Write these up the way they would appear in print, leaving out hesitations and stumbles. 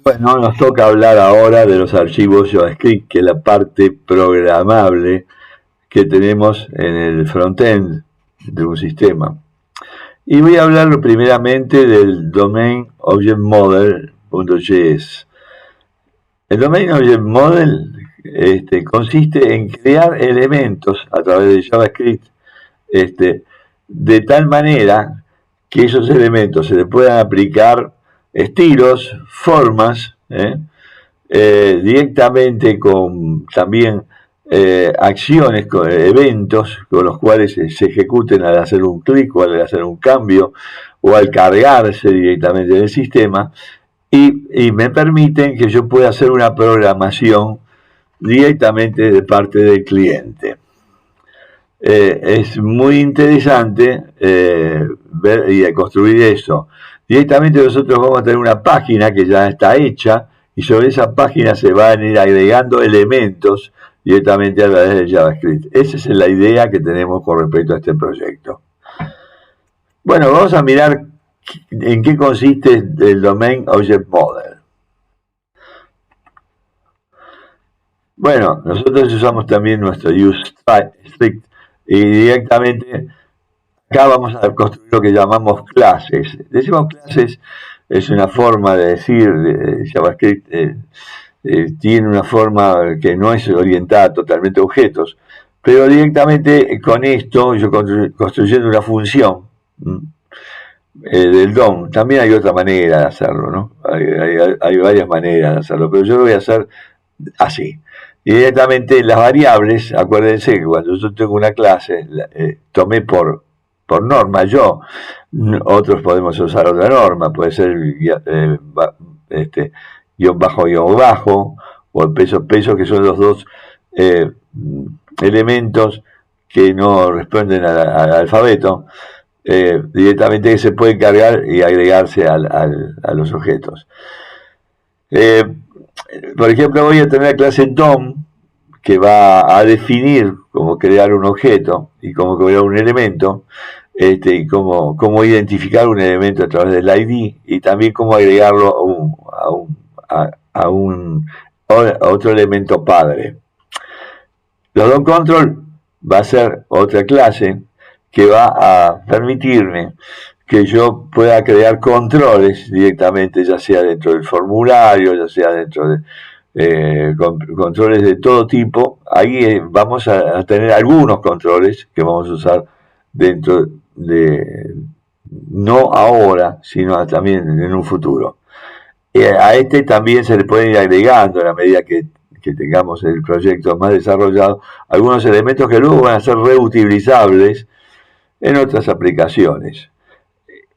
Bueno, nos toca hablar ahora de los archivos JavaScript, que es la parte programable que tenemos en el frontend de un sistema. Y voy a hablar primeramente del Domain Object Model.js. El Domain Object Model consiste en crear elementos a través de JavaScript de tal manera que esos elementos se le puedan aplicar estilos, formas, directamente con también acciones, con eventos con los cuales se ejecuten al hacer un clic o al hacer un cambio o al cargarse directamente del sistema y me permiten que yo pueda hacer una programación directamente de parte del cliente. Es muy interesante ver y construir eso. Directamente nosotros vamos a tener una página que ya está hecha y sobre esa página se van a ir agregando elementos directamente a través de JavaScript. Esa es la idea que tenemos con respecto a este proyecto. Bueno, vamos a mirar en qué consiste el Domain Object Model. Bueno, nosotros usamos también nuestro useStrict y directamente acá vamos a construir lo que llamamos clases. Decimos clases, es una forma de decir, JavaScript tiene una forma que no es orientada totalmente a objetos, pero directamente con esto, yo construyendo una función del DOM, también hay otra manera de hacerlo, ¿no? Hay varias maneras de hacerlo, pero yo lo voy a hacer así. Directamente las variables, acuérdense que cuando yo tengo una clase, tomé por norma yo, otros podemos usar otra norma, puede ser guión bajo, o el peso, que son los dos elementos que no responden al alfabeto, directamente que se puede cargar y agregarse a los objetos. Por ejemplo, voy a tener la clase DOM que va a definir cómo crear un objeto y cómo crear un elemento, y cómo identificar un elemento a través del ID y también cómo agregarlo a otro elemento padre. Los DOM Control va a ser otra clase que va a permitirme que yo pueda crear controles directamente, ya sea dentro del formulario, ya sea dentro de controles de todo tipo. Ahí vamos a tener algunos controles que vamos a usar dentro de, no ahora, sino también en un futuro. A también se le pueden ir agregando a la medida que tengamos el proyecto más desarrollado, algunos elementos que luego van a ser reutilizables en otras aplicaciones.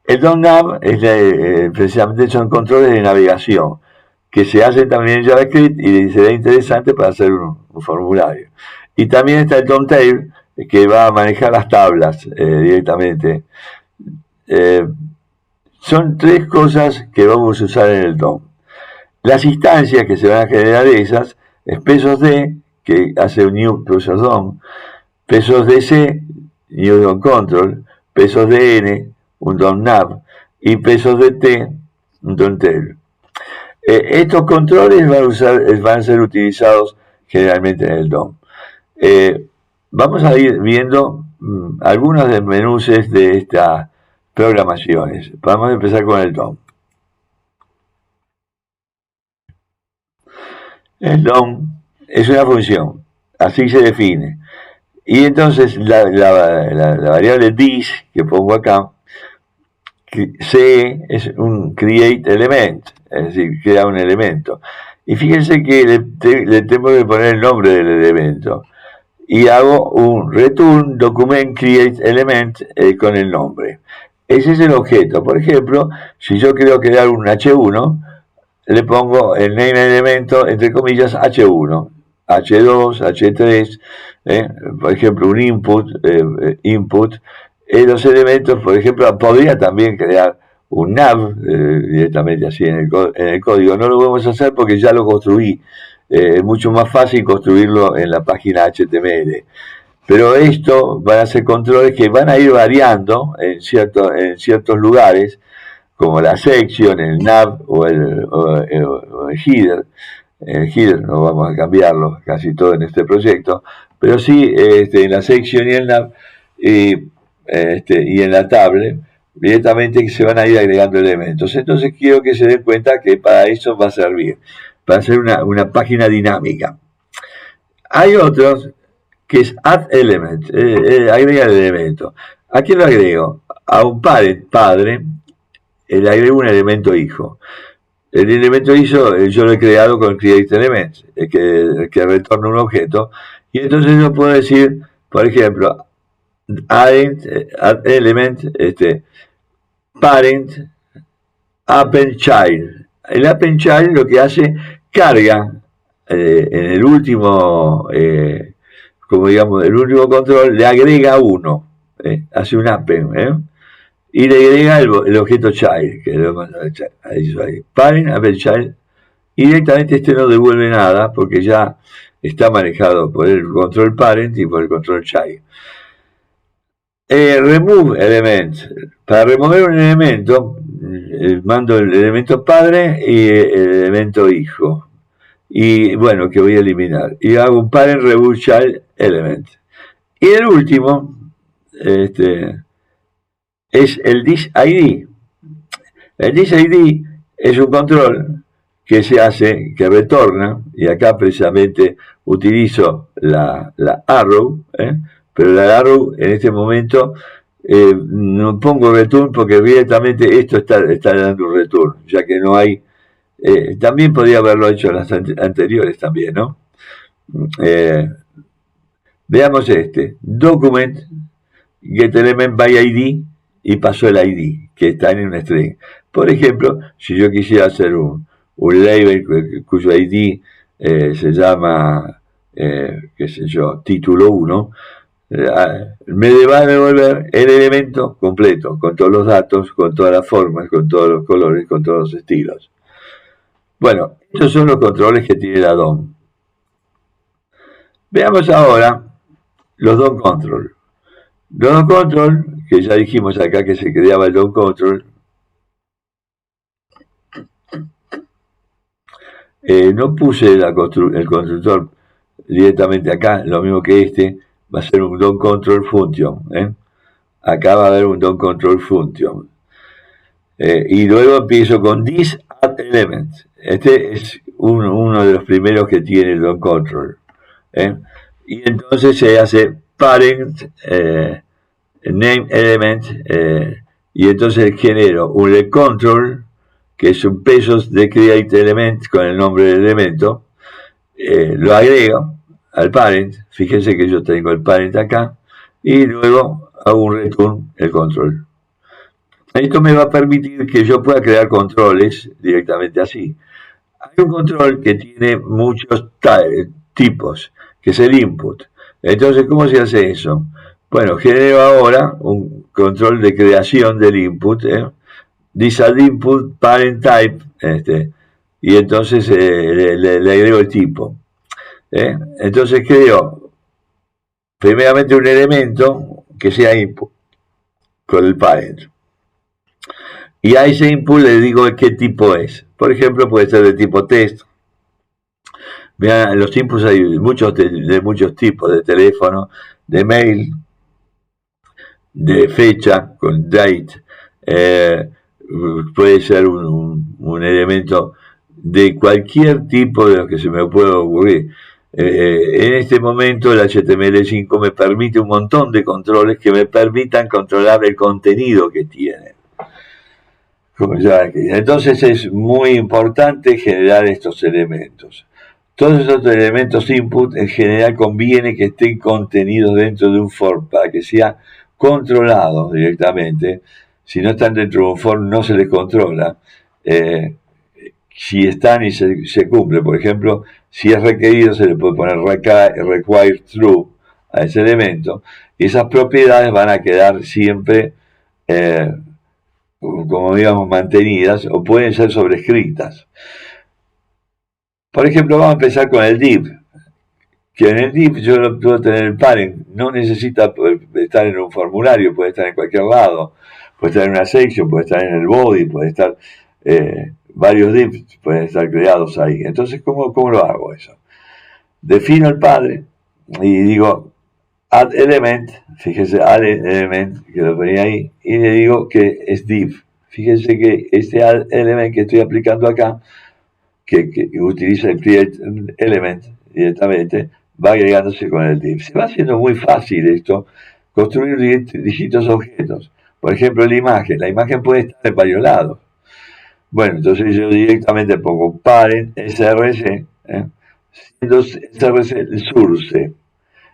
El DOM-Nav precisamente son controles de navegación que se hacen también en JavaScript y será interesante para hacer un formulario. Y también está el DOM-Tail, que va a manejar las tablas directamente. Son tres cosas que vamos a usar en el DOM. Las instancias que se van a generar de esas es pesos D, que hace un new process DOM, pesos DC, new DOM control, pesos de N, un DOM nav, y pesos de T, un DOM tail. Estos controles van a ser utilizados generalmente en el DOM. Vamos a ir viendo algunos de menús de estas programaciones. Vamos a empezar con el DOM. El DOM es una función, así se define. Y entonces la variable this que pongo acá, C es un create element, es decir, crea un elemento. Y fíjense que le tengo que poner el nombre del elemento. Y hago un return document create element con el nombre. Ese es el objeto. Por ejemplo, si yo quiero crear un H1, le pongo el name elemento, entre comillas, H1, H2, H3, por ejemplo, un input, los elementos, por ejemplo, podría también crear un nav directamente así en el código. No lo vamos a hacer porque ya lo construí. Es mucho más fácil construirlo en la página HTML. Pero esto van a ser controles que van a ir variando en ciertos lugares como la section, el nav o el header. El header no vamos a cambiarlo casi todo en este proyecto, pero sí en la section y el nav y en la tablet directamente se van a ir agregando elementos. Entonces quiero que se den cuenta que para eso va a servir, para hacer una página dinámica. Hay otros que es add element, agrega el elemento. ¿A quién lo agrego? A un padre, le agrego un elemento hijo. El elemento hijo yo lo he creado con createElement, el que retorna un objeto, y entonces yo puedo decir, por ejemplo, add element, parent, append child. El append child lo que hace, carga en el último, como digamos, el último control, le agrega uno, hace un append, y le agrega el objeto child, que lo ahí, parent, append child, y directamente no devuelve nada, porque ya está manejado por el control parent y por el control child. Remove element. Para remover un elemento, mando el elemento padre y el elemento hijo. Y bueno, que voy a eliminar. Y hago un parent remove child element. Y el último es el disid. El disid es un control que se hace, que retorna, y acá precisamente utilizo la arrow, pero la arrow en este momento no pongo return porque directamente esto está dando un return, ya que no hay, también podría haberlo hecho en las anteriores también, ¿no? Veamos document, get element by ID, y pasó el ID, que está en un string. Por ejemplo, si yo quisiera hacer un label cuyo ID se llama, qué sé yo, título 1, me va a devolver el elemento completo, con todos los datos, con todas las formas, con todos los colores, con todos los estilos. Bueno, estos son los controles que tiene la DOM. Veamos ahora los DOM control. Los DOM control, que ya dijimos acá que se creaba el DOM control, no puse el constructor directamente acá, lo mismo que va a ser un DOM control function. Acá va a haber un DOM control function. Y luego empiezo con this add element. Este es uno de los primeros que tiene el DOM control. Y entonces se hace parent name element y entonces genero un control que es un pesos de create element con el nombre del elemento, lo agrego al parent, fíjense que yo tengo el parent acá, y luego hago un return el control. Esto me va a permitir que yo pueda crear controles directamente así. Hay un control que tiene muchos tipos, que es el input. Entonces, ¿cómo se hace eso? Bueno, genero ahora un control de creación del input, this add input parent type, y entonces le agrego el tipo. Entonces creo primeramente un elemento que sea input con el parent. Y a ese input le digo qué tipo es. Por ejemplo, puede ser de tipo test. Vean, los inputs hay muchos de muchos tipos, de teléfono, de mail, de fecha, con date. Puede ser un elemento de cualquier tipo de lo que se me pueda ocurrir. En este momento el HTML5 me permite un montón de controles que me permitan controlar el contenido que tiene. Entonces es muy importante generar estos elementos. Todos estos elementos input en general conviene que estén contenidos dentro de un form para que sea controlados directamente. Si no están dentro de un form no se les controla. Si están y se cumple, por ejemplo, si es requerido se le puede poner require true a ese elemento y esas propiedades van a quedar siempre como digamos mantenidas o pueden ser sobrescritas. Por ejemplo, vamos a empezar con el div, que en el div yo puedo tener el parent, no necesita estar en un formulario, puede estar en cualquier lado. puede estar en una section, puede estar en el body, puede estar varios divs pueden estar creados ahí. Entonces, ¿cómo lo hago eso? Defino el padre y digo add element, fíjese, add element, que lo ponía ahí, y le digo que es div. Fíjense que este add element que estoy aplicando acá, que utiliza el create element directamente, va agregándose con el div. Se va haciendo muy fácil esto, construir distintos objetos. Por ejemplo, la imagen puede estar en varios lados. Bueno, entonces yo directamente pongo parent src, siendo src el source.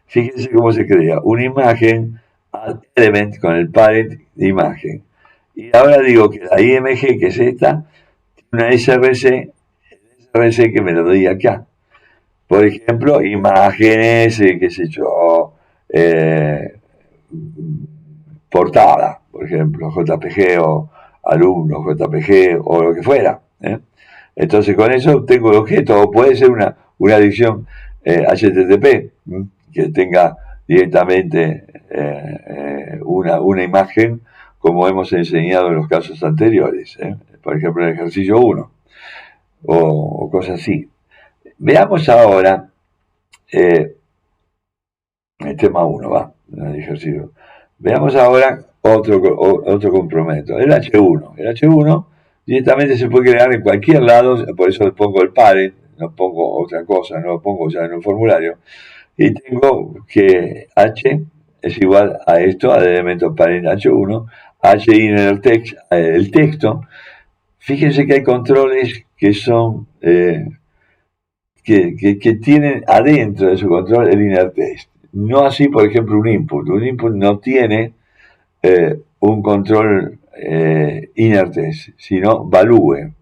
Fíjense cómo se crea una imagen add element con el parent de imagen. Y ahora digo que la img, que es esta, tiene una src, que me lo doy acá. Por ejemplo, imágenes, qué sé yo, portada, por ejemplo, JPG o alumnos, JPG o lo que fuera. Entonces con eso tengo el objeto, o puede ser una adición HTTP que tenga directamente una imagen como hemos enseñado en los casos anteriores, por ejemplo en el ejercicio 1 o cosas así. Veamos ahora el tema 1, va, el ejercicio. Veamos ahora otro complemento, el H1. El H1 directamente se puede crear en cualquier lado, por eso le pongo el parent, no pongo otra cosa, no lo pongo ya en un formulario. Y tengo que H es igual a esto, al elemento parent H1, H inner text, el texto. Fíjense que hay controles que son que tienen adentro de su control el inner text. No así, por ejemplo, un input. Un input no tiene un control inner text, sino value.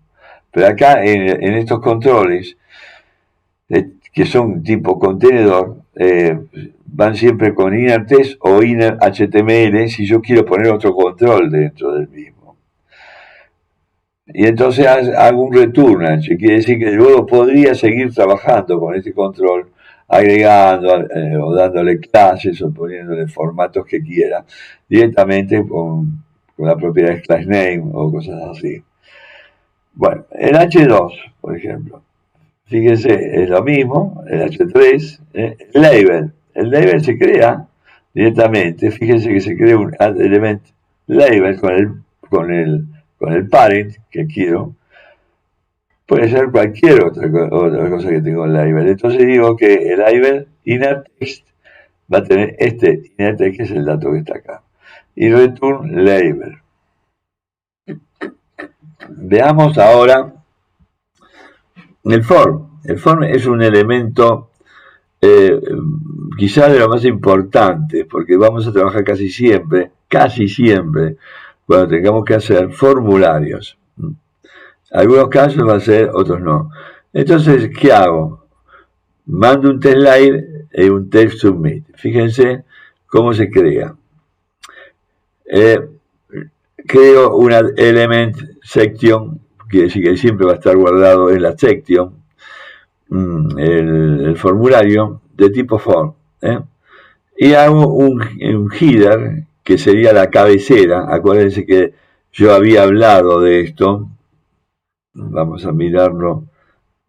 Pero acá en estos controles, que son tipo contenedor, van siempre con inner text o inner HTML si yo quiero poner otro control dentro del mismo. Y entonces hago un return, quiere decir que luego podría seguir trabajando con este control, agregando o dándole clases o poniéndole formatos que quiera, directamente con la propiedad de class name o cosas así. Bueno, el H2, por ejemplo, fíjense, es lo mismo, el H3, el label. El label se crea directamente, fíjense que se crea un add element label con el parent que quiero. Puede ser cualquier otra cosa que tengo en label. Entonces digo que el label inner text va a tener este inner text, que es el dato que está acá. Y return label. Veamos ahora el form. El form es un elemento quizás de lo más importante, porque vamos a trabajar casi siempre, cuando tengamos que hacer formularios. Algunos casos va a ser, otros no. Entonces, ¿qué hago? Mando un test live y un test submit. Fíjense cómo se crea. Creo una element section, quiere decir que siempre va a estar guardado en la section, el formulario de tipo form. Y hago un header, que sería la cabecera. Acuérdense que yo había hablado de esto. Vamos a mirarlo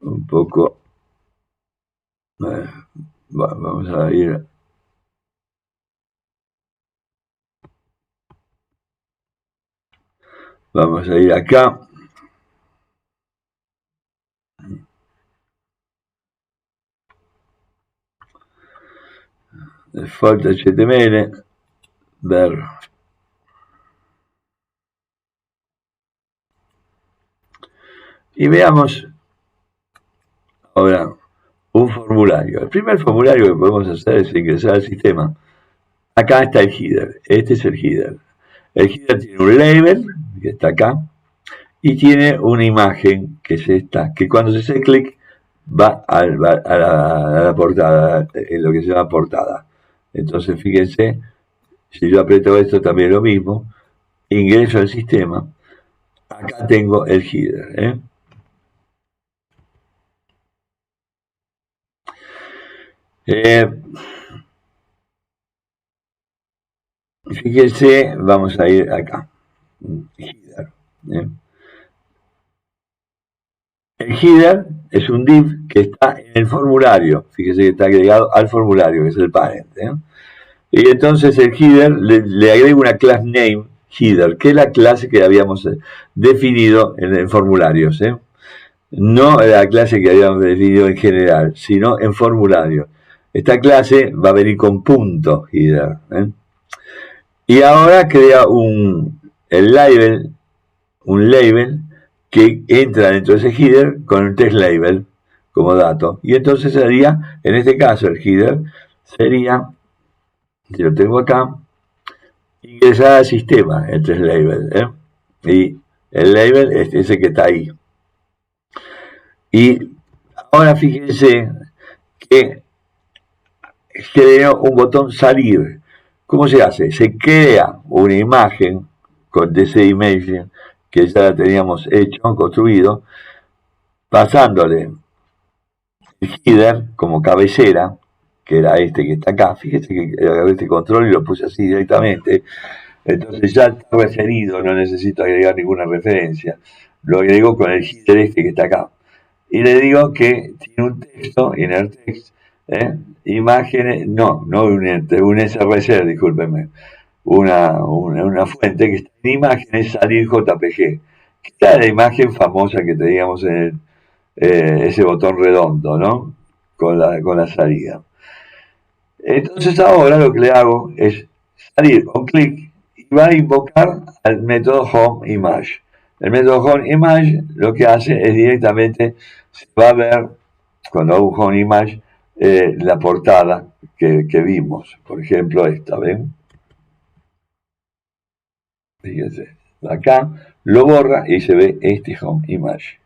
un poco. Vamos a ir. Vamos a ir acá. Default HTML. Ver. Y veamos ahora un formulario. El primer formulario que podemos hacer es ingresar al sistema. Acá está el header. Este es el header. El header tiene un label, que está acá, y tiene una imagen, que es esta, que cuando se hace clic va a la portada, en lo que se llama portada. Entonces, fíjense, si yo aprieto esto también lo mismo, ingreso al sistema, acá tengo el header. Fíjense, vamos a ir acá. header. ¿eh? El header es un div que está en el formulario, fíjese que está agregado al formulario, que es el parent. Y entonces el header le agrega una class name header, que es la clase que habíamos definido en formularios. No la clase que habíamos definido en general, sino en formulario. Esta clase va a venir con punto header. Y ahora crea un label que entra dentro de ese header con el test label como dato. Y entonces sería, en este caso el header sería, si lo tengo acá, ingresar al sistema, el test label. Y el label es ese que está ahí. Y ahora fíjense que creo un botón salir. ¿Cómo se hace? Se crea una imagen con DC Image que ya la teníamos hecho, construido, pasándole el header como cabecera, que era este que está acá. Fíjese que agarré este control y lo puse así directamente. Entonces ya está referido, no necesito agregar ninguna referencia. Lo agrego con el header este que está acá. Y le digo que tiene un texto, inner text, imágenes, no un SRC, discúlpenme, una fuente que está en imágenes, salir JPG, que era la imagen famosa que teníamos en ese botón redondo, ¿no? Con la salida. Entonces ahora lo que le hago es salir con clic y va a invocar al método homeImage. El método homeImage lo que hace es directamente se va a ver cuando hago homeImage la portada que vimos. Por ejemplo esta, ¿ven? Fíjense, acá lo borra y se ve este homeImage.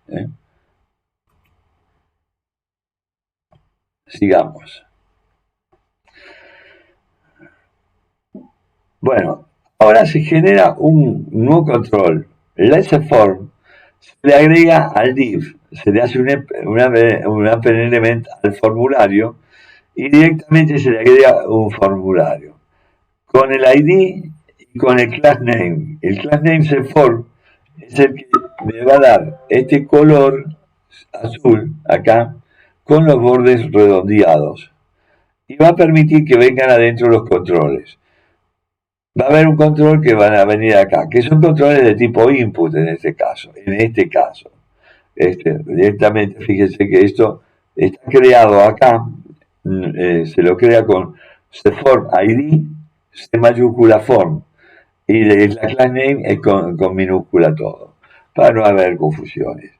Sigamos. Bueno, ahora se genera un nuevo control. LetSForm se le agrega al div, se le hace un append element al formulario y directamente se le agrega un formulario con el ID y con el class name. El class name SForm es el que me va a dar este color azul acá con los bordes redondeados y va a permitir que vengan adentro los controles. Va a haber un control que van a venir acá, que son controles de tipo input en este caso. Directamente, fíjense que esto está creado acá, se lo crea con cform ID, C mayúscula form, y la class name es con minúscula todo, para no haber confusiones.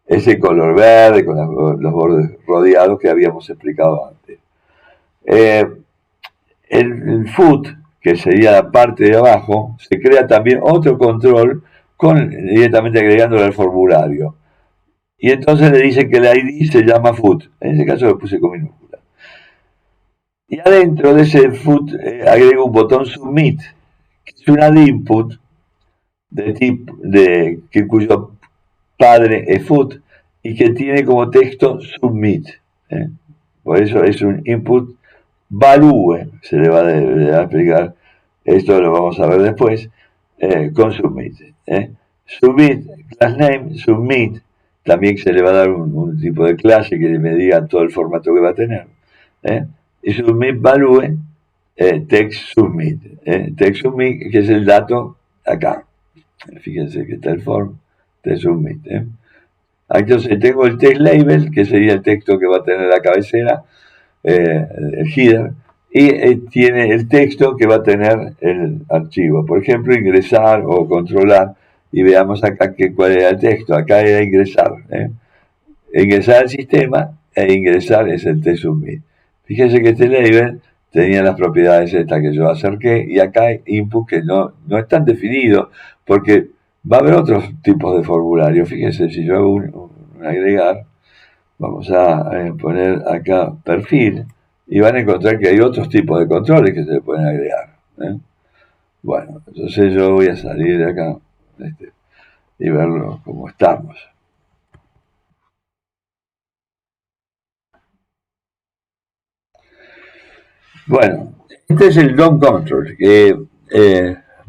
Ese color verde con los bordes rodeados que habíamos explicado antes. El foot, que sería la parte de abajo, se crea también otro control directamente agregándole al formulario. Y entonces le dicen que el ID se llama foot. En ese caso lo puse con minúscula. Y adentro de ese foot agrego un botón submit, que es una de input cuyo padre es foot y que tiene como texto submit. Por eso es un input value, se le va a explicar, esto lo vamos a ver después, con submit. Submit, class name, submit, también se le va a dar un tipo de clase que me diga todo el formato que va a tener. Y submit value, text submit. Text submit, que es el dato acá. Fíjense que está el form, text submit. Entonces tengo el text label, que sería el texto que va a tener la cabecera, el header, y tiene el texto que va a tener el archivo. Por ejemplo, ingresar o controlar, y veamos acá cuál era el texto. Acá era ingresar. Ingresar al sistema e ingresar es el text submit. Fíjense que este label tenía las propiedades estas que yo acerqué, y acá hay input que no están definidos, porque va a haber otros tipos de formulario. Fíjense, si yo hago un agregar, vamos a poner acá perfil y van a encontrar que hay otros tipos de controles que se le pueden agregar. Bueno, entonces yo voy a salir de acá y verlo como estamos. Bueno, este es el DOM control, que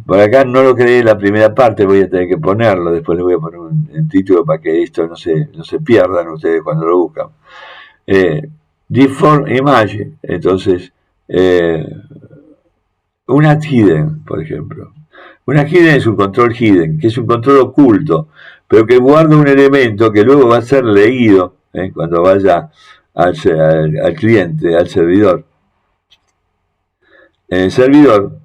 Por acá no lo creé en la primera parte, voy a tener que ponerlo, después le voy a poner un título para que esto no se pierdan ustedes cuando lo buscan. Default Image, entonces, una hidden, por ejemplo. Una hidden es un control hidden, que es un control oculto, pero que guarda un elemento que luego va a ser leído cuando vaya al cliente, al servidor. En el servidor,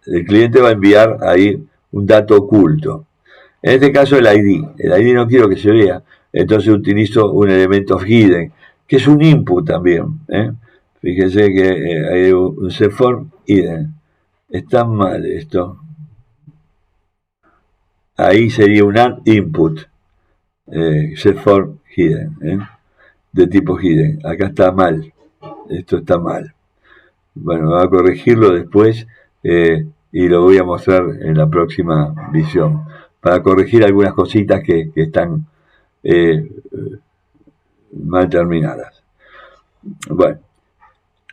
el cliente va a enviar ahí un dato oculto. En este caso el ID. El ID no quiero que se vea, entonces utilizo un elemento hidden, que es un input también. Fíjense que hay un cform hidden. Está mal esto. Ahí sería un add input. Cform hidden. De tipo hidden. Acá está mal. Esto está mal. Bueno, voy a corregirlo después y lo voy a mostrar en la próxima visión. Para corregir algunas cositas que están mal terminadas. Bueno,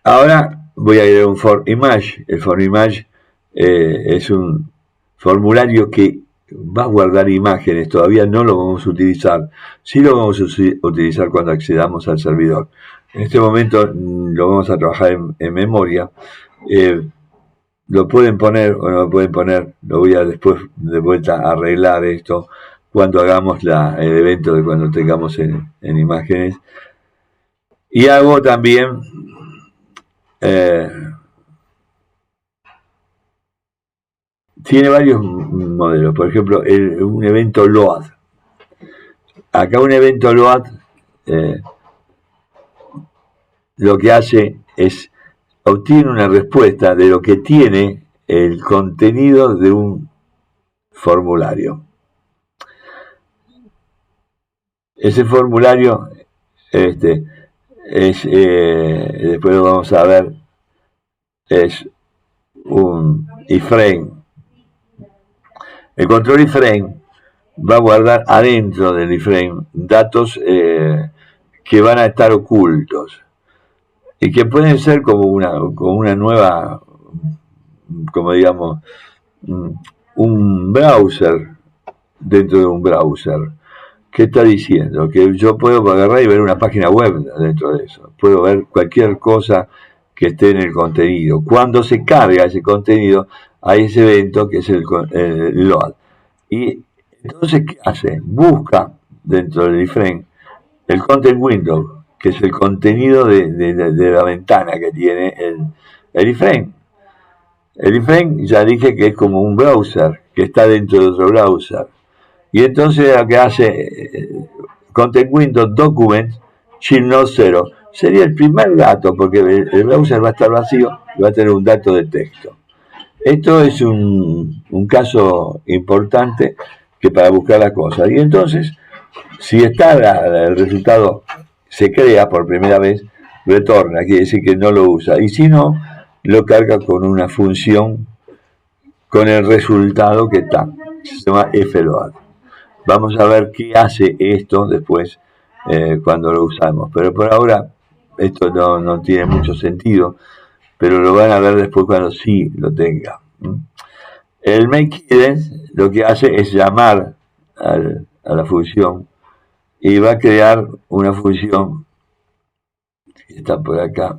ahora voy a ir a un form image. El form image es un formulario que va a guardar imágenes. Todavía no lo vamos a utilizar. Sí lo vamos a utilizar cuando accedamos al servidor. En este momento lo vamos a trabajar en memoria. Lo pueden poner o no lo pueden poner. Lo voy a después de vuelta a arreglar esto cuando hagamos el evento de cuando tengamos en imágenes. Y hago también tiene varios modelos. Por ejemplo, un evento load. Acá un evento load lo que hace es obtiene una respuesta de lo que tiene el contenido de un formulario. Ese formulario después lo vamos a ver, es un iframe. El control iframe va a guardar adentro del iframe datos que van a estar ocultos y que pueden ser como una nueva, como digamos, un browser dentro de un browser. ¿Qué está diciendo? Que yo puedo agarrar y ver una página web dentro de eso. Puedo ver cualquier cosa que esté en el contenido. Cuando se carga ese contenido, hay ese evento que es el load. Y entonces, ¿qué hace? Busca dentro del iframe el content window, que es el contenido de la ventana que tiene el iframe. El iframe ya dije que es como un browser que está dentro de otro browser. Y entonces lo que hace content window document child node 0 sería el primer dato, porque el browser va a estar vacío y va a tener un dato de texto. Esto es un caso importante que para buscar la cosa. Y entonces, si está el resultado, se crea por primera vez, retorna, quiere decir que no lo usa. Y si no, lo carga con una función con el resultado que está. Se llama fload. Vamos a ver qué hace esto después cuando lo usamos. Pero por ahora esto no tiene mucho sentido, pero lo van a ver después cuando sí lo tenga. El make hidden lo que hace es llamar a la función y va a crear una función que está por acá,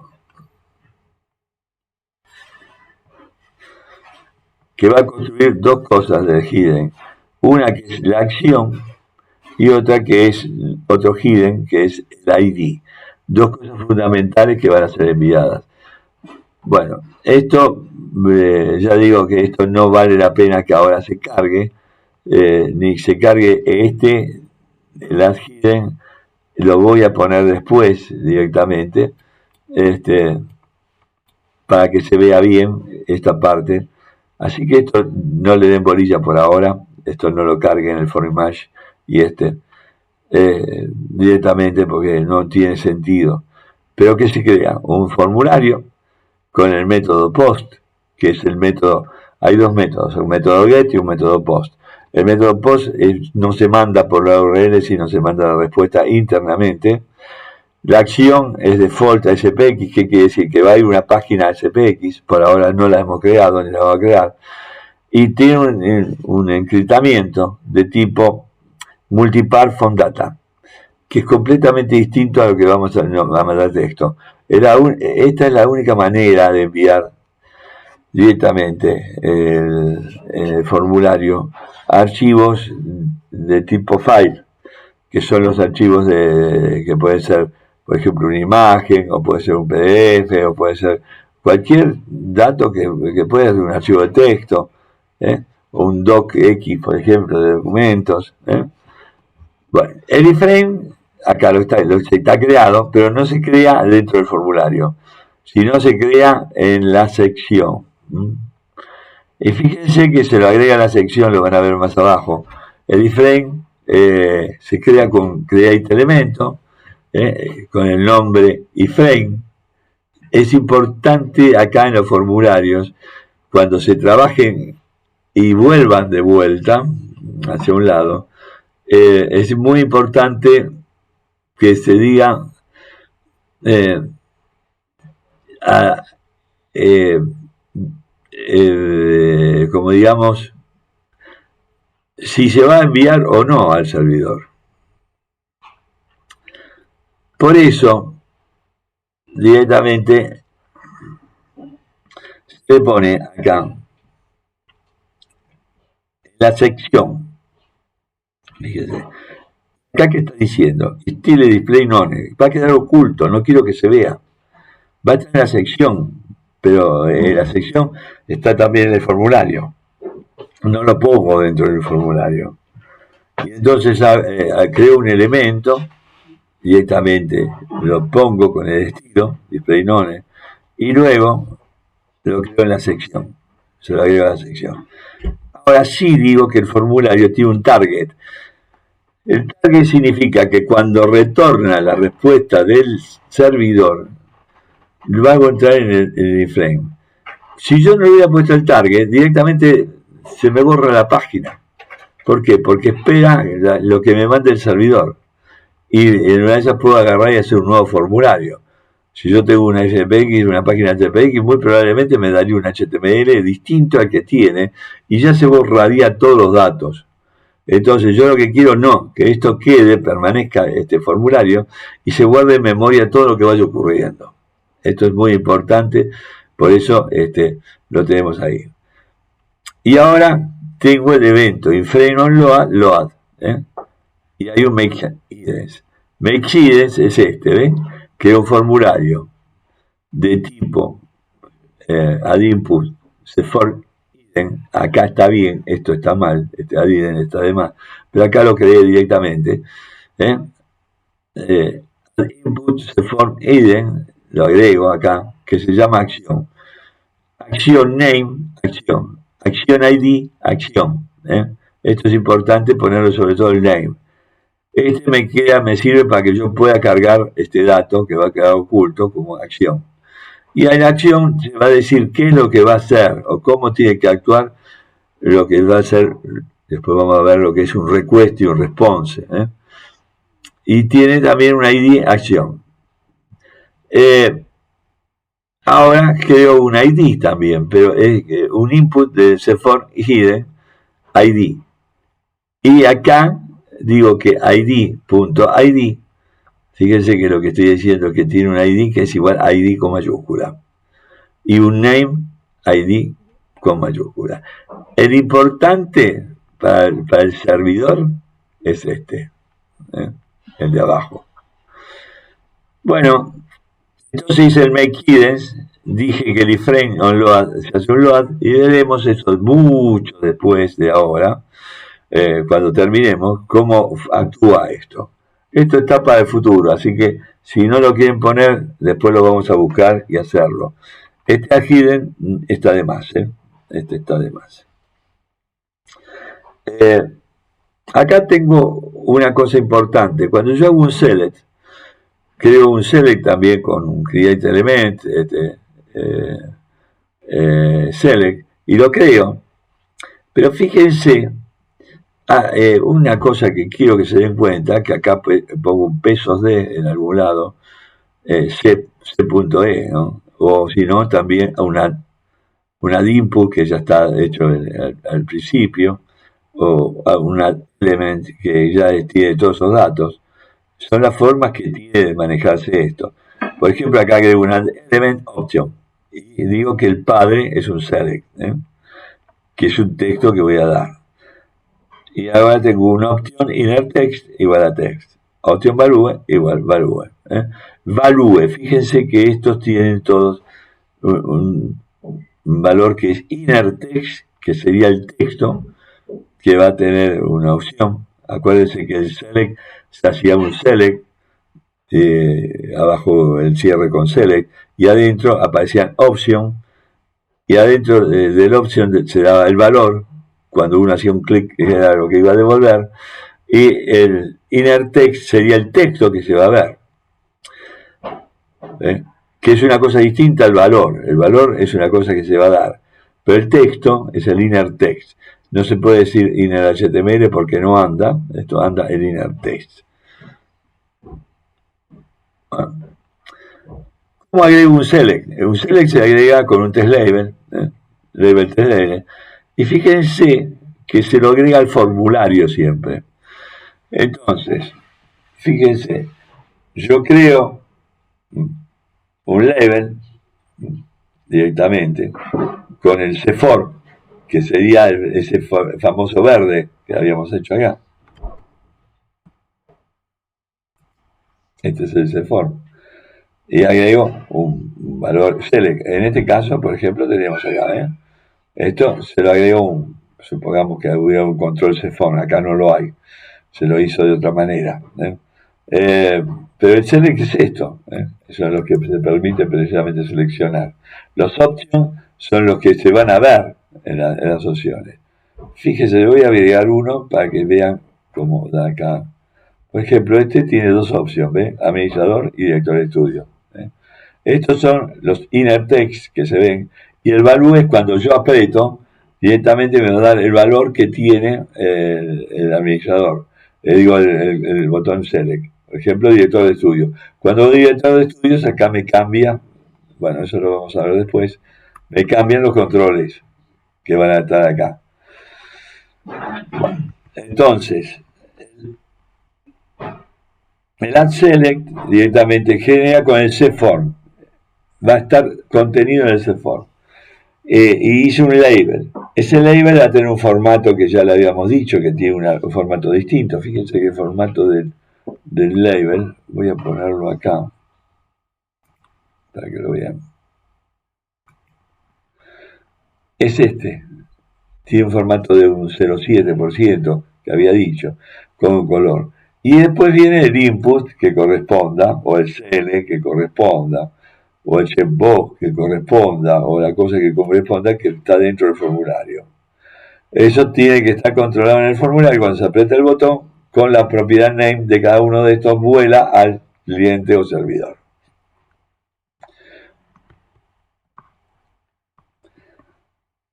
que va a construir dos cosas del hidden. Una que es la acción y otra que es otro hidden, que es el ID. Dos cosas fundamentales que van a ser enviadas. Bueno, esto, ya digo que esto no vale la pena que ahora se cargue, ni se cargue el hidden, lo voy a poner después directamente, para que se vea bien esta parte. Así que esto no le den bolilla por ahora, esto no lo carguen en el form image y directamente porque no tiene sentido. Pero que se crea un formulario con el método post, que es el método, hay dos métodos, un método get y un método post. El método post no se manda por la URL, sino se manda la respuesta internamente. La acción es default a SPX, que quiere decir que va a ir una página SPX, por ahora no la hemos creado ni la vamos a crear. y tiene un encriptamiento de tipo multipart from data, que es completamente distinto a lo que vamos a mandar texto. Esta es la única manera de enviar directamente el formulario a archivos de tipo file, que son los archivos que pueden ser, por ejemplo, una imagen, o puede ser un PDF, o puede ser cualquier dato que pueda ser un archivo de texto, o un docx, por ejemplo, de documentos. Bueno, el iframe acá lo está creado, pero no se crea dentro del formulario, sino se crea en la sección. Y fíjense que se lo agrega a la sección, lo van a ver más abajo. El iframe se crea con create elemento, con el nombre iframe. Es importante acá en los formularios, cuando se trabajen y vuelvan de vuelta hacia un lado, es muy importante que se diga como digamos, si se va a enviar o no al servidor. Por eso, directamente se pone acá la sección. Fíjense. Acá que está diciendo, style display none, va a quedar oculto, no quiero que se vea. Va a estar en la sección, pero la sección está también en el formulario. No lo pongo dentro del formulario. Y entonces creo un elemento, directamente lo pongo con el estilo, display none, y luego lo creo en la sección. Se lo agrego a la sección. Ahora sí digo que el formulario tiene un target. El target significa que cuando retorna la respuesta del servidor, va a encontrar en el iframe. Si yo no hubiera puesto el target, directamente se me borra la página. ¿Por qué? Porque espera lo que me mande el servidor. Y en una de esas puedo agarrar y hacer un nuevo formulario. Si yo tengo una FPX, una página FPX, muy probablemente me daría un HTML distinto al que tiene y ya se borraría todos los datos. Entonces yo lo que quiero que esto quede, permanezca este formulario y se guarde en memoria todo lo que vaya ocurriendo. Esto es muy importante, por eso lo tenemos ahí. Y ahora tengo el evento iframe on load, y hay un make hidden. Make hidden es ¿ven? Que es un formulario de tipo add input, for hidden, acá está bien, esto está mal, add hidden está de más, pero acá lo creé directamente. Add input, for hidden, lo agrego acá, que se llama acción. Acción name, acción. Acción ID, acción. Esto es importante ponerlo sobre todo el name. Me sirve para que yo pueda cargar este dato que va a quedar oculto como acción. Y en la acción se va a decir qué es lo que va a hacer o cómo tiene que actuar lo que va a hacer. Después vamos a ver lo que es un request y un response. Y tiene también un ID acción. Ahora creo un ID también, pero es un input de CFOR hidden ID. Y acá digo que ID.id, fíjense que lo que estoy diciendo es que tiene un ID que es igual a ID con mayúscula. Y un name ID con mayúscula. El importante para el servidor es el de abajo. Bueno, entonces hice el make hidden, dije que el iframe on load se hace un load y veremos eso mucho después de ahora, cuando terminemos, cómo actúa esto. Esto está para el futuro, así que si no lo quieren poner, después lo vamos a buscar y hacerlo. Este hidden está de más, este está de más. Acá tengo una cosa importante. Cuando yo hago un select, creo un select también con un create element, select, y lo creo. Pero fíjense, una cosa que quiero que se den cuenta, que acá pongo un pesos de en algún lado, c.e, ¿no? O si no, también a un add. un add input que ya está hecho al principio, o a un add element que ya tiene todos esos datos. Son las formas que tiene de manejarse esto. Por ejemplo, acá agrego un add element option y digo que el padre es un select, que es un texto que voy a dar. Y ahora tengo una opción inner text igual a text. Opción value igual value. Value, fíjense que estos tienen todos un valor que es inner text, que sería el texto, que va a tener una opción. Acuérdense que el select se hacía un select, abajo el cierre con select, y adentro aparecían option, y adentro del option se daba el valor, cuando uno hacía un clic era lo que iba a devolver, y el inner text sería el texto que se va a ver. Que es una cosa distinta al valor. El valor es una cosa que se va a dar, pero el texto es el inner text. No se puede decir inner HTML porque no anda, esto anda el inner text. ¿Cómo agrego un select? Un select se agrega con un test label, label test label, y fíjense que se lo agrega al formulario siempre. Entonces, fíjense, yo creo un label directamente con el CFOR, que sería ese famoso verde que habíamos hecho acá. Este es el CFOR. Y agrego un valor select. En este caso, por ejemplo, tenemos acá, esto se lo agrego supongamos que hubiera un control CFOR, acá no lo hay, se lo hizo de otra manera. Pero el select es esto, eso es lo que se permite precisamente seleccionar. Los options son los que se van a ver en las opciones. Fíjese, le voy a agregar uno para que vean cómo da acá. Por ejemplo, este tiene dos opciones, ¿ven? Administrador y director de estudio. Estos son los inner text que se ven, y el value es cuando yo aprieto, directamente me va a dar el valor que tiene el administrador. Le digo el botón select. Por ejemplo, director de estudio. Cuando doy director de estudios, acá me cambia, bueno, eso lo vamos a ver después, me cambian los controles que van a estar acá. Bueno, entonces, el add select directamente genera con el cform. Va a estar contenido en el cform. Y hice un label. Ese label va a tener un formato que ya le habíamos dicho, que tiene un formato distinto. Fíjense que el formato del label, voy a ponerlo acá, para que lo vean. Es este. Tiene un formato de un 0,7%, que había dicho, con un color. Y después viene el input que corresponda, o el select que corresponda, o el checkbox que corresponda, o la cosa que corresponda que está dentro del formulario. Eso tiene que estar controlado en el formulario. Cuando se aprieta el botón, con la propiedad name de cada uno de estos vuela al cliente o servidor.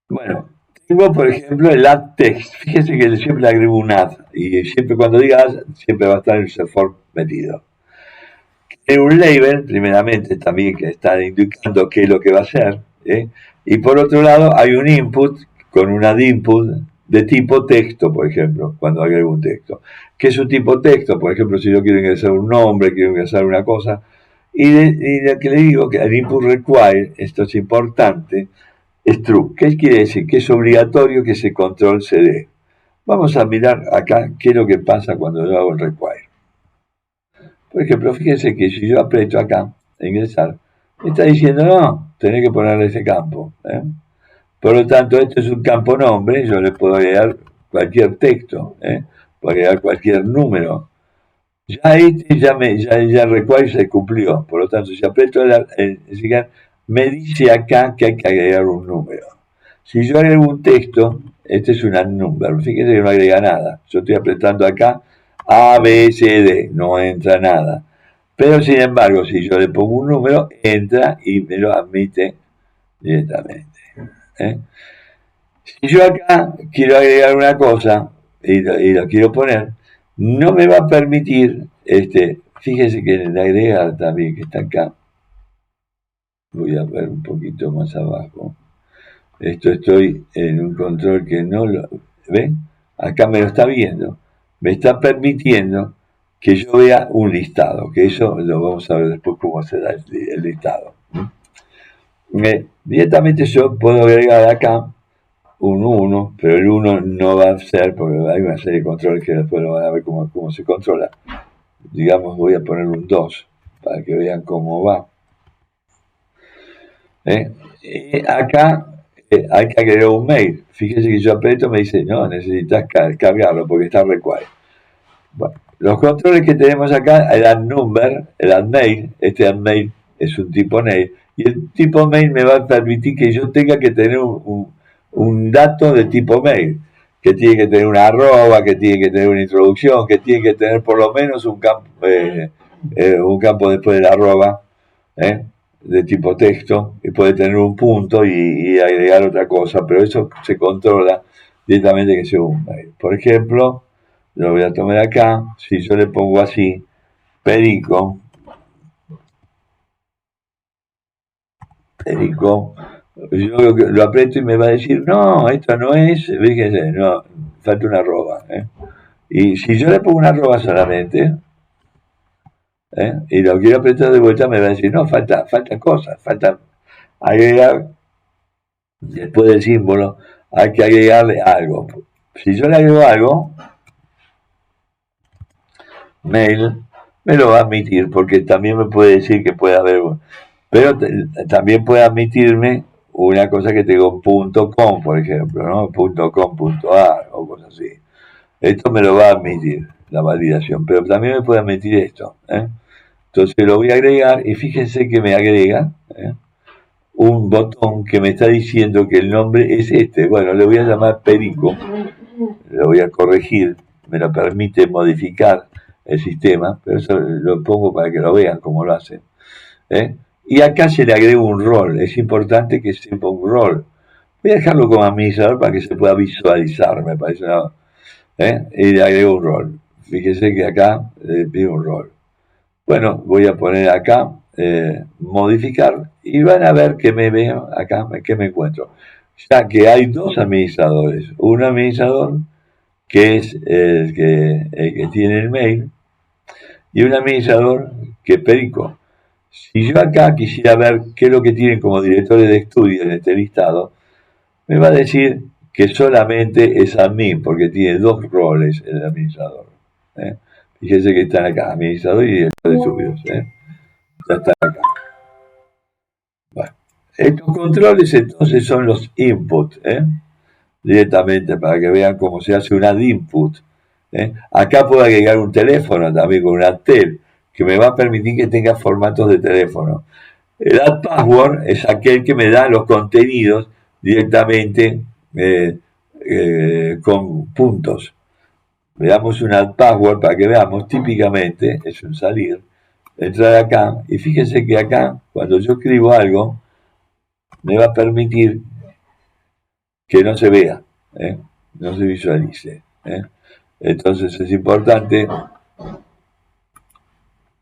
Bueno, tengo por ejemplo el add text. Fíjense que siempre le agrego un add, y siempre cuando diga add, siempre va a estar el cform metido. En un label, primeramente, también que está indicando qué es lo que va a hacer, y por otro lado hay un input con un add input de tipo texto, por ejemplo, cuando agrego un texto. ¿Qué es un tipo texto? Por ejemplo, si yo quiero ingresar un nombre, quiero ingresar una cosa, y lo que le digo que el input require, esto es importante, es true. ¿Qué quiere decir? Que es obligatorio que ese control se dé. Vamos a mirar acá qué es lo que pasa cuando yo hago el require. Por ejemplo, fíjense que si yo aprieto acá, ingresar, me está diciendo, no, tenés que ponerle ese campo. Por lo tanto, esto es un campo nombre, yo le puedo agregar cualquier texto, puedo agregar cualquier número. Ya ya el require se cumplió, por lo tanto, si aprieto me dice acá que hay que agregar un número. Si yo agrego un texto, este es un add number, fíjense que no agrega nada. Yo estoy apretando acá A, B, C, D, no entra nada. Pero sin embargo, si yo le pongo un número, entra y me lo admite directamente. Si yo acá quiero agregar una cosa y lo quiero poner, no me va a permitir, fíjense que en el agregar también, que está acá, voy a ver un poquito más abajo, Esto estoy en un control que no lo... ¿Ven? Acá me lo está viendo. Me está permitiendo que yo vea un listado, que eso lo vamos a ver después cómo se da el listado. Directamente yo puedo agregar acá un 1, pero el 1 no va a ser, porque hay una serie de controles que después lo van a ver cómo se controla. Digamos, voy a poner un 2 para que vean cómo va. Acá hay que agregar un mail. Fíjense que yo aprieto, me dice, no, necesitas cargarlo porque está required. Bueno, los controles que tenemos acá, el add number, el add mail, este add mail es un tipo mail, y el tipo mail me va a permitir que yo tenga que tener un dato de tipo mail, que tiene que tener una arroba, que tiene que tener una introducción, que tiene que tener por lo menos un campo después de la arroba, de tipo texto, y puede tener un punto y agregar otra cosa, pero eso se controla directamente que sea un mail. Por ejemplo, lo voy a tomar acá, si yo le pongo así, Perico, yo lo aprieto y me va a decir, no, esto no es, fíjense, no, falta una arroba. Y si yo le pongo una arroba solamente, y lo quiero apretar de vuelta, me va a decir, no, falta cosas, falta agregar, después del símbolo, hay que agregarle algo. Si yo le agrego algo, mail, me lo va a admitir, porque también me puede decir que puede haber, pero también puede admitirme una cosa que tengo .com, por ejemplo, ¿no? .com.ar o cosas así. Esto me lo va a admitir, la validación, pero también me puede admitir esto. Entonces lo voy a agregar y fíjense que me agrega un botón que me está diciendo que el nombre es este. Bueno, le voy a llamar Perico, lo voy a corregir, me lo permite modificar el sistema, pero eso lo pongo para que lo vean cómo lo hacen. Y acá se le agrega un rol, es importante que sepa un rol. Voy a dejarlo como administrador para que se pueda visualizar, me parece. Y le agrego un rol. Fíjense que acá pide un rol. Bueno, voy a poner acá, modificar, y van a ver que me veo acá, que me encuentro. Ya que hay dos administradores. Un administrador que es el que tiene el mail, y un administrador que es Perico. Si yo acá quisiera ver qué es lo que tienen como directores de estudio en este listado, me va a decir que solamente es admin, porque tiene dos roles el administrador. Fíjense que están acá, administrador y director de estudios. Ya están acá. Bueno, estos controles entonces son los input, directamente, para que vean cómo se hace un add input. Acá puedo agregar un teléfono también con un add tel, que me va a permitir que tenga formatos de teléfono. El add password es aquel que me da los contenidos directamente con puntos. Le damos un add password para que veamos, típicamente es un salir, entrar acá, y fíjense que acá, cuando yo escribo algo, me va a permitir que no se vea, no se visualice. Entonces es importante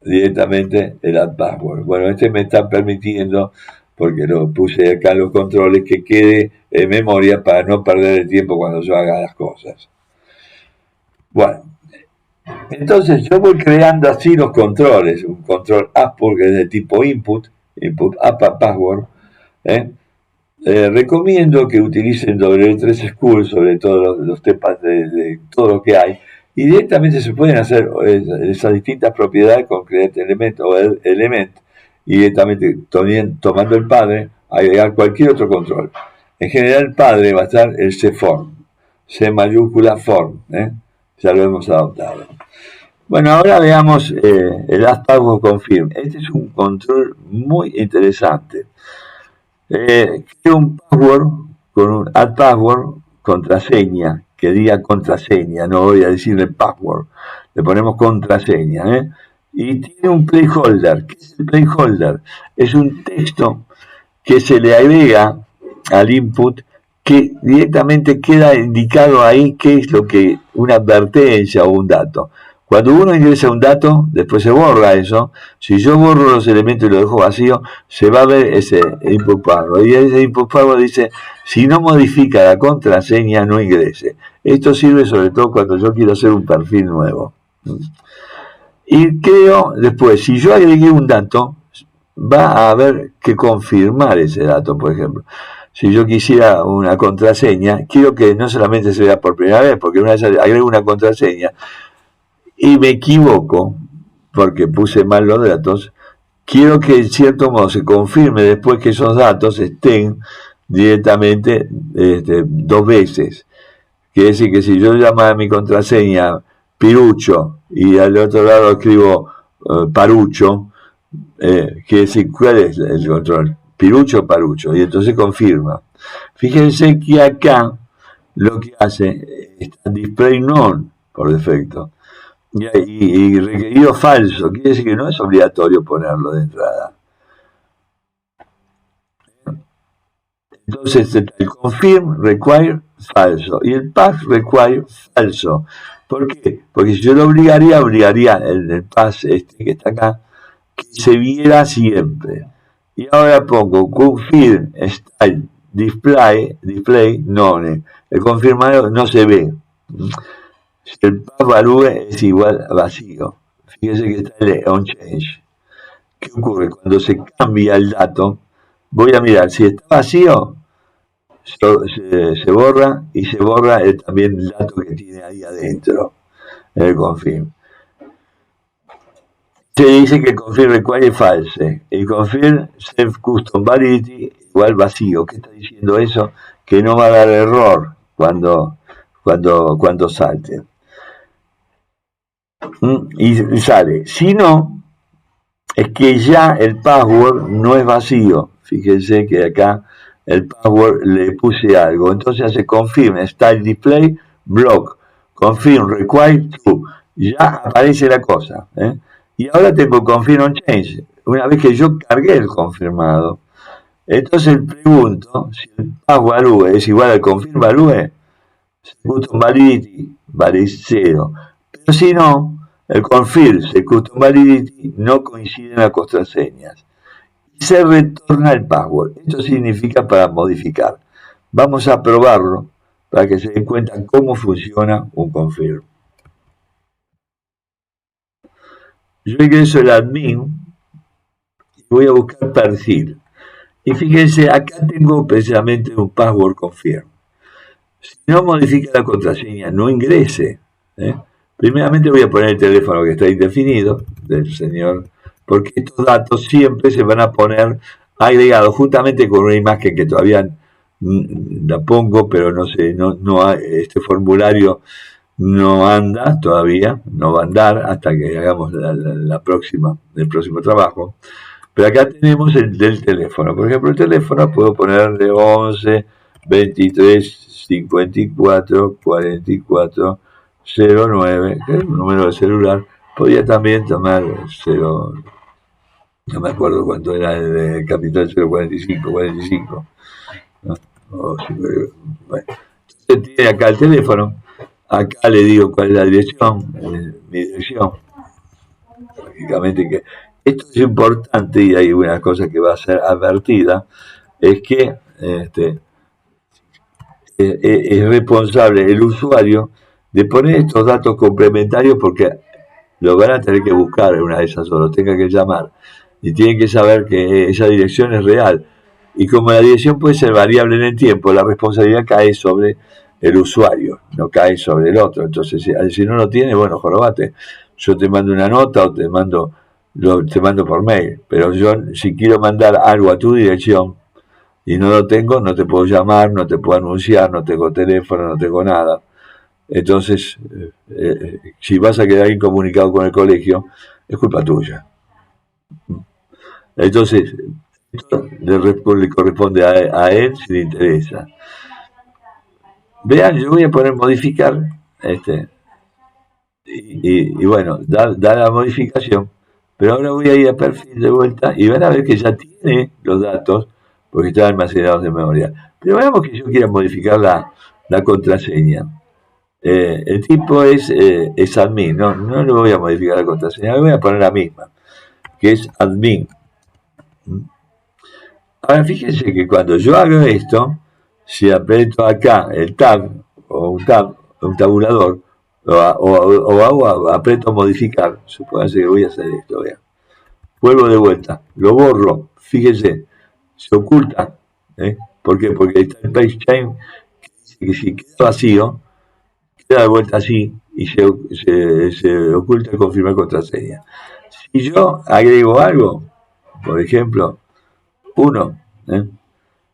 directamente el add password. Bueno, este me está permitiendo, porque lo puse acá en los controles, que quede en memoria para no perder el tiempo cuando yo haga las cosas. Bueno, entonces yo voy creando así los controles, un control ASPOR que es de tipo input APA password. Recomiendo que utilicen W3 School sobre todos los temas de todo lo que hay, y directamente se pueden hacer esas distintas propiedades con create element o element, y directamente tomando el padre, agregar cualquier otro control. En general el padre va a estar el cform, C mayúscula form, ya lo hemos adoptado. Bueno, ahora veamos el add password confirm. Este es un control muy interesante. Creo un password con un add password contraseña, que diga contraseña, no voy a decirle password, le ponemos contraseña, y tiene un placeholder. ¿Qué es el placeholder? Es un texto que se le agrega al input, que directamente queda indicado ahí qué es lo que, una advertencia o un dato. Cuando uno ingresa un dato, después se borra eso. Si yo borro los elementos y lo dejo vacío, se va a ver ese input password. Y ese input password dice, Si no modifica la contraseña, no ingrese. Esto sirve sobre todo cuando yo quiero hacer un perfil nuevo. Y creo, después, si yo agregué un dato, va a haber que confirmar ese dato, por ejemplo. Si yo quisiera una contraseña, quiero que no solamente se vea por primera vez, porque una vez agrego una contraseña y me equivoco, porque puse mal los datos, quiero que en cierto modo se confirme después que esos datos estén directamente dos veces. Quiere decir que si yo llamo a mi contraseña Pirucho y al otro lado escribo Parucho, quiere decir cuál es el control, Pirucho o Parucho, y entonces confirma. Fíjense que acá lo que hace está display none por defecto. Y requerido falso, quiere decir que no es obligatorio ponerlo de entrada. Entonces el confirm require falso y el pass require falso. ¿Por qué? Porque si yo lo obligaría el pass que está acá, que se viera siempre. Y ahora pongo confirm style display none. El confirmado no se ve. Si el pass value es igual a vacío. Fíjense que está el on change. ¿Qué ocurre? Cuando se cambia el dato, voy a mirar si está vacío, se borra y se borra también el dato que tiene ahí adentro, en el confirm. Se dice que el confirm require false. El confirm self custom validity igual vacío. ¿Qué está diciendo eso? Que no va a dar error cuando salte. Y sale. Si no, es que ya el password no es vacío. Fíjense que acá el password le puse algo. Entonces hace confirm style display block. Confirm require true. Ya aparece la cosa. Y ahora tengo confirm on change. Una vez que yo cargué el confirmado. Entonces pregunto si el password value es igual al confirm value. Custom validity vale 0. Pero si no, el confirm, el custom validity no coinciden las contraseñas. Y se retorna el password. Esto significa para modificar. Vamos a probarlo para que se den cuenta cómo funciona un confirm. Yo ingreso el admin y voy a buscar perfil. Y fíjense, acá tengo precisamente un password confirm. Si no modifica la contraseña, no ingrese. Primeramente voy a poner el teléfono que está indefinido del señor, porque estos datos siempre se van a poner agregados juntamente con una imagen que todavía la pongo, pero no sé, este formulario no anda todavía, no va a andar hasta que hagamos el próximo trabajo. Pero acá tenemos el del teléfono. Por ejemplo, el teléfono puedo ponerle 11 23 54 44 09, que es un número de celular. Podría también tomar 0, no me acuerdo cuánto era el de capital, 045, 45. ¿No? Bueno. Entonces tiene acá el teléfono. Acá le digo cuál es la dirección, mi dirección. Lógicamente que esto es importante y hay una cosa que va a ser advertida, es que es responsable el usuario de poner estos datos complementarios porque lo van a tener que buscar en una de esas o lo tenga que llamar y tienen que saber que esa dirección es real. Y como la dirección puede ser variable en el tiempo, la responsabilidad cae sobre el usuario, no cae sobre el otro. Entonces, si no lo tiene, bueno, jorobate. Yo te mando una nota o te mando por mail, pero yo si quiero mandar algo a tu dirección y no lo tengo, no te puedo llamar, no te puedo anunciar, no tengo teléfono, no tengo nada. Entonces, si vas a quedar incomunicado con el colegio, es culpa tuya. Entonces, esto le corresponde a él si le interesa. Vean, yo voy a poner modificar, y bueno, da la modificación, pero ahora voy a ir a perfil de vuelta y van a ver que ya tiene los datos porque están almacenados en memoria. Pero veamos que yo quiera modificar la contraseña. El tipo es admin, no le voy a modificar la contraseña, le voy a poner la misma, que es admin. Ahora fíjense que cuando yo hago esto, Si aprieto acá el tab o un tabulador, aprieto modificar, supóngase que voy a hacer esto, vean. Vuelvo de vuelta, lo borro, fíjense, se oculta. ¿Por qué? Porque está el page chain, que si queda vacío, queda de vuelta así y se oculta el confirmar contraseña. Si yo agrego algo, por ejemplo,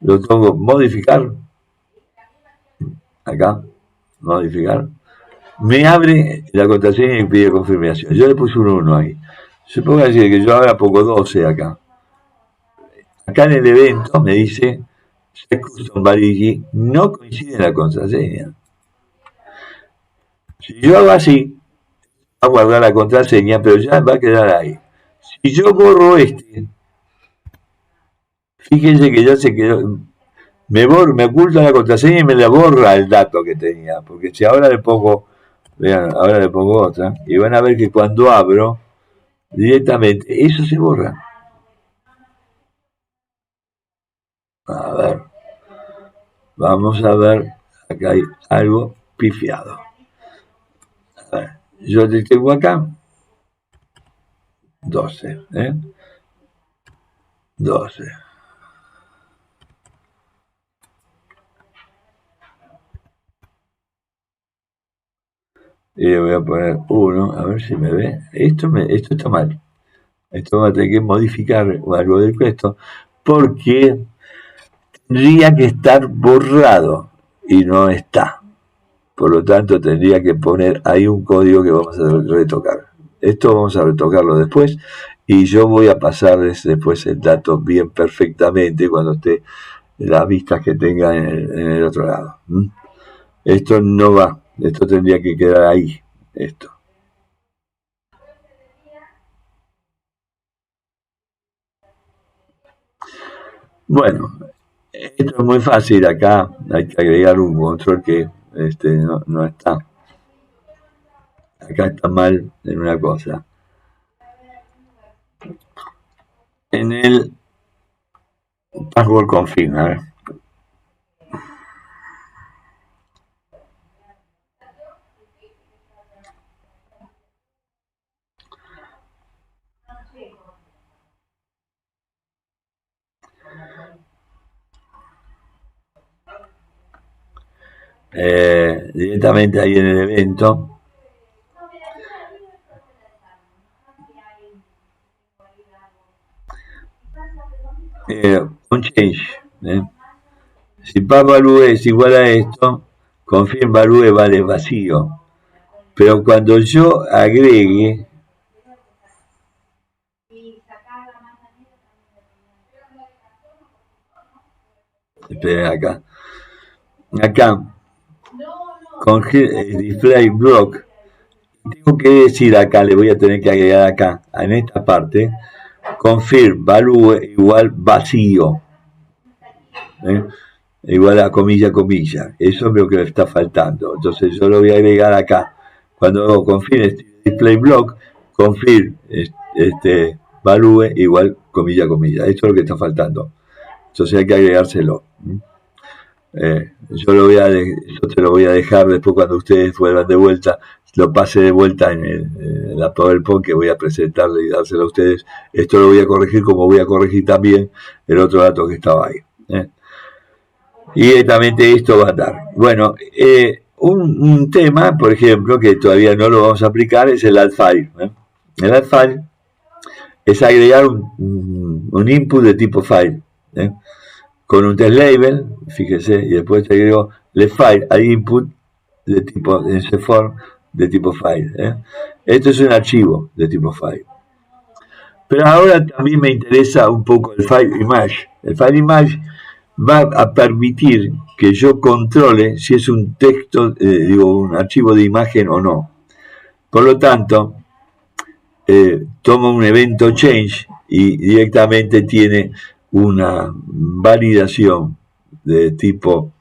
lo pongo modificar, acá, modificar, me abre la contraseña y pide confirmación. Yo le puse un 1 ahí. Supongo decir que yo ahora pongo 12 acá. Acá en el evento me dice Custom Validity no coincide la contraseña. Si yo hago así, va a guardar la contraseña, pero ya va a quedar ahí. Si yo borro fíjense que ya se quedó, me oculta la contraseña y me la borra el dato que tenía, porque si ahora le pongo, vean, ahora le pongo otra, y van a ver que cuando abro, directamente, eso se borra. A ver, vamos a ver, acá hay algo pifiado. A ver, yo te tengo acá 12, 12. Y le voy a poner 1, a ver si me ve. Esto está mal. Esto va a tener que modificar algo del texto porque tendría que estar borrado y no está. Por lo tanto, tendría que poner ahí un código que vamos a retocar. Esto vamos a retocarlo después y yo voy a pasarles después el dato bien perfectamente cuando esté las vistas que tenga en el otro lado. Esto no va, esto tendría que quedar ahí, esto. Bueno, esto es muy fácil, acá hay que agregar un control que no está. Acá está mal en una cosa. En el password confirm, a ver. Directamente ahí en el evento. Un change. Si path value es igual a esto, confirm value vale vacío. Pero cuando yo agregue, esperen acá, con display block, tengo que decir acá, le voy a tener que agregar acá, en esta parte, confirm value igual vacío. Igual a comilla. Eso es lo que le está faltando. Entonces yo lo voy a agregar acá. Cuando hago confirm display block, confirm value igual comilla. Esto es lo que está faltando. Entonces hay que agregárselo. Yo te lo voy a dejar después cuando ustedes vuelvan de vuelta, lo pase de vuelta en la PowerPoint que voy a presentarle y dárselo a ustedes. Esto lo voy a corregir como voy a corregir también el otro dato que estaba ahí. Y directamente esto va a dar. Bueno, un tema, por ejemplo, que todavía no lo vamos a aplicar es el add file. El add file es agregar un input de tipo file. Con un test label, fíjese, y después te agrego le file al input de tipo en ese form de tipo file. Esto es un archivo de tipo file. Pero ahora también me interesa un poco el file image. El file image va a permitir que yo controle si es un texto, un archivo de imagen o no. Por lo tanto, tomo un evento change y directamente tiene una validación de tipo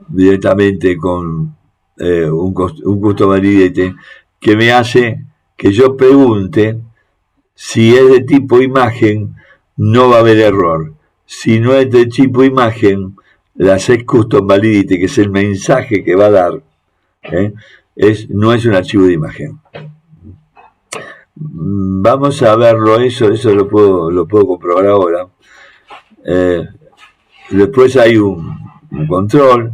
directamente con un custom validate que me hace que yo pregunte si es de tipo imagen, no va a haber error. si no es de tipo imagen, la set custom validity, que es el mensaje que va a dar, no es un archivo de imagen. Vamos a verlo, eso lo puedo comprobar ahora. Después hay un control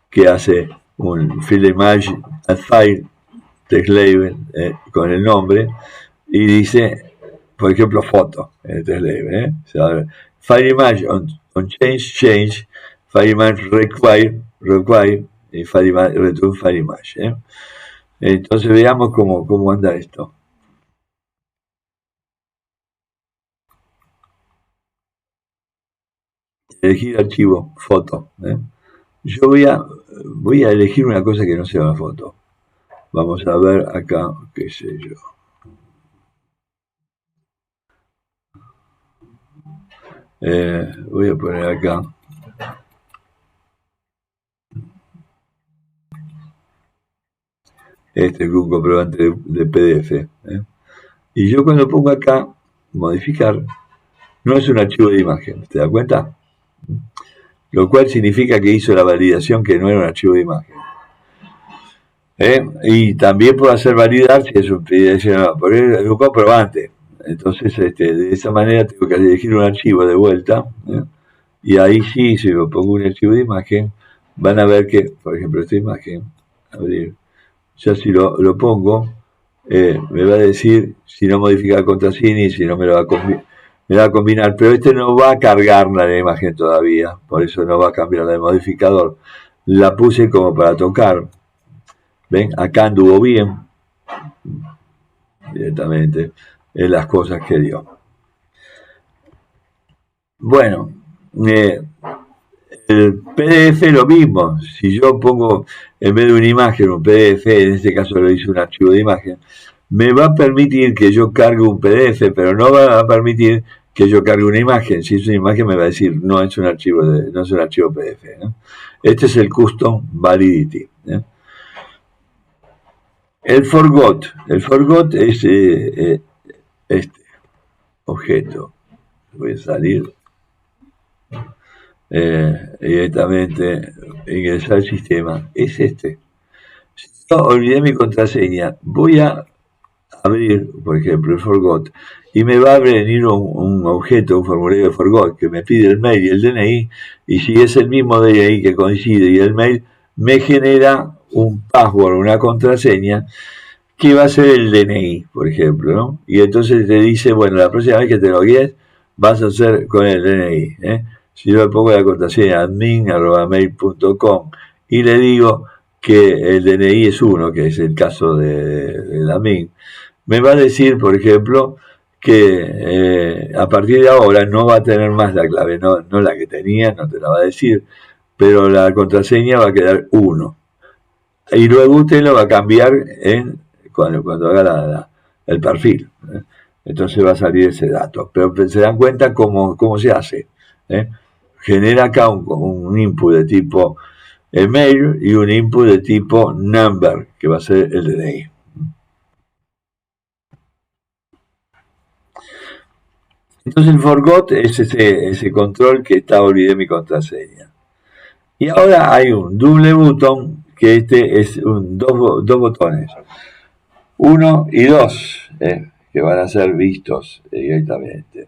que hace un field image add file text label con el nombre y dice, por ejemplo, foto en el text label. O sea, file image on change, file image require y file image, return file image. Entonces veamos cómo anda esto. Elegir archivo, foto. Yo voy a elegir una cosa que no sea una foto. Vamos a ver acá, qué sé yo. Voy a poner acá. Este es un comprobante de PDF. Y yo cuando pongo acá, modificar, no es un archivo de imagen, ¿te das cuenta? Lo cual significa que hizo la validación que no era un archivo de imagen. Y también puedo hacer validar si es un bidireccional, porque es un comprobante. Entonces, de esa manera tengo que elegir un archivo de vuelta. Y ahí sí, si yo pongo un archivo de imagen, van a ver que, por ejemplo, esta imagen, abrir, ya si lo pongo, me va a decir si no modifica la contraseña y si no me va a combinar, pero no va a cargar la imagen todavía, por eso no va a cambiar el modificador. La puse como para tocar. ¿Ven? Acá anduvo bien, directamente, en las cosas que dio. Bueno, el PDF lo mismo. Si yo pongo en vez de una imagen un PDF, en este caso lo hice un archivo de imagen, me va a permitir que yo cargue un PDF, pero no va a permitir que yo cargue una imagen. Si es una imagen me va a decir no es un archivo no es un archivo PDF. Este es el custom validity. El forgot es este objeto. Voy a salir directamente, ingresar al sistema. Es este. Si yo olvidé mi contraseña, voy a abrir, por ejemplo, el forgot, y me va a venir un objeto, un formulario de forgot, que me pide el mail y el DNI, y si es el mismo DNI que coincide y el mail, me genera un password, una contraseña, que va a ser el DNI, por ejemplo, ¿no? Y entonces te dice, bueno, la próxima vez que te logues, vas a hacer con el DNI, Si yo le pongo la contraseña admin@mail.com y le digo que el DNI es 1, que es el caso del admin, me va a decir, por ejemplo, que a partir de ahora no va a tener más la clave, no la que tenía, no te la va a decir, pero la contraseña va a quedar 1. Y luego usted lo va a cambiar cuando haga el perfil. Entonces va a salir ese dato. Pero se dan cuenta cómo se hace. Genera acá un input de tipo email y un input de tipo number, que va a ser el DNI. Entonces el forgot es ese control que olvidé mi contraseña. Y ahora hay un doble botón, que es dos botones. 1 y 2, que van a ser vistos directamente.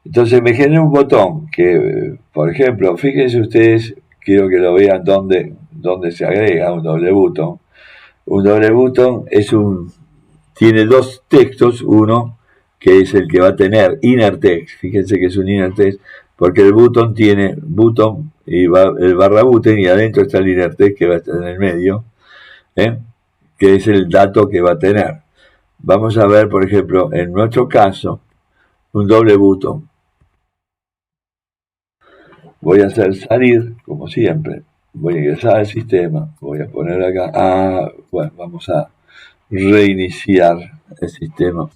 Entonces me genera un botón que, por ejemplo, fíjense ustedes, quiero que lo vean dónde se agrega un doble botón. Un doble botón tiene dos textos, uno que es el que va a tener inner text, fíjense que es un inner text, porque el button tiene button y el barra button y adentro está el inner text que va a estar en el medio, que es el dato que va a tener. Vamos a ver, por ejemplo, en nuestro caso, un doble botón. Voy a hacer salir, como siempre. Voy a ingresar al sistema. Voy a poner acá. Bueno, vamos a reiniciar el sistema.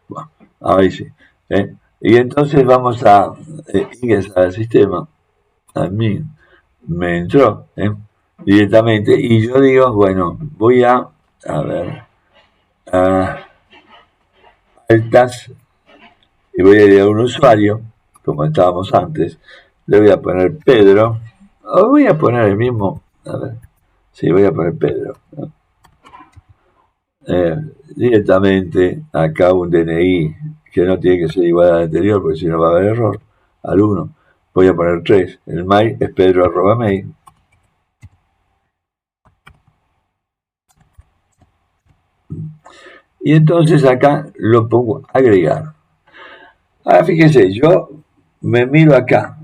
Bueno, ahí sí. Y entonces vamos a ingresar al sistema. A mí me entró directamente. Y yo digo, bueno, voy a ver. vueltas y voy a ir a un usuario, como estábamos antes. Le voy a poner Pedro, o voy a poner el mismo, a ver, sí, voy a poner Pedro, ¿no? Directamente acá un DNI que no tiene que ser igual al anterior, porque si no va a haber error, al 1. Voy a poner 3. El mail es pedro@mail. Y entonces acá lo pongo agregar. Ahora fíjense, yo me miro acá.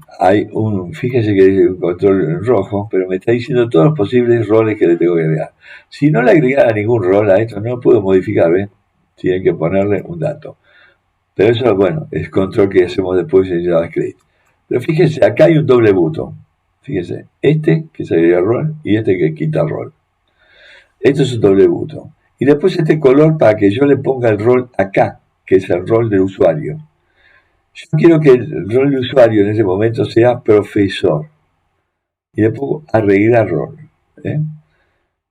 Fíjense que dice un control en rojo, pero me está diciendo todos los posibles roles que le tengo que agregar. Si no le agregara ningún rol a esto, no lo puedo modificar, ¿ven? Tienen que ponerle un dato. Pero eso, bueno, es control que hacemos después en JavaScript. Pero fíjense, acá hay un doble botón. Fíjense, este que se agrega rol y este que quita rol. Esto es un doble botón. Y después este color para que yo le ponga el rol acá, que es el rol del usuario. Yo quiero que el rol de usuario en ese momento sea profesor. Y le pongo arreglar rol. ¿Eh?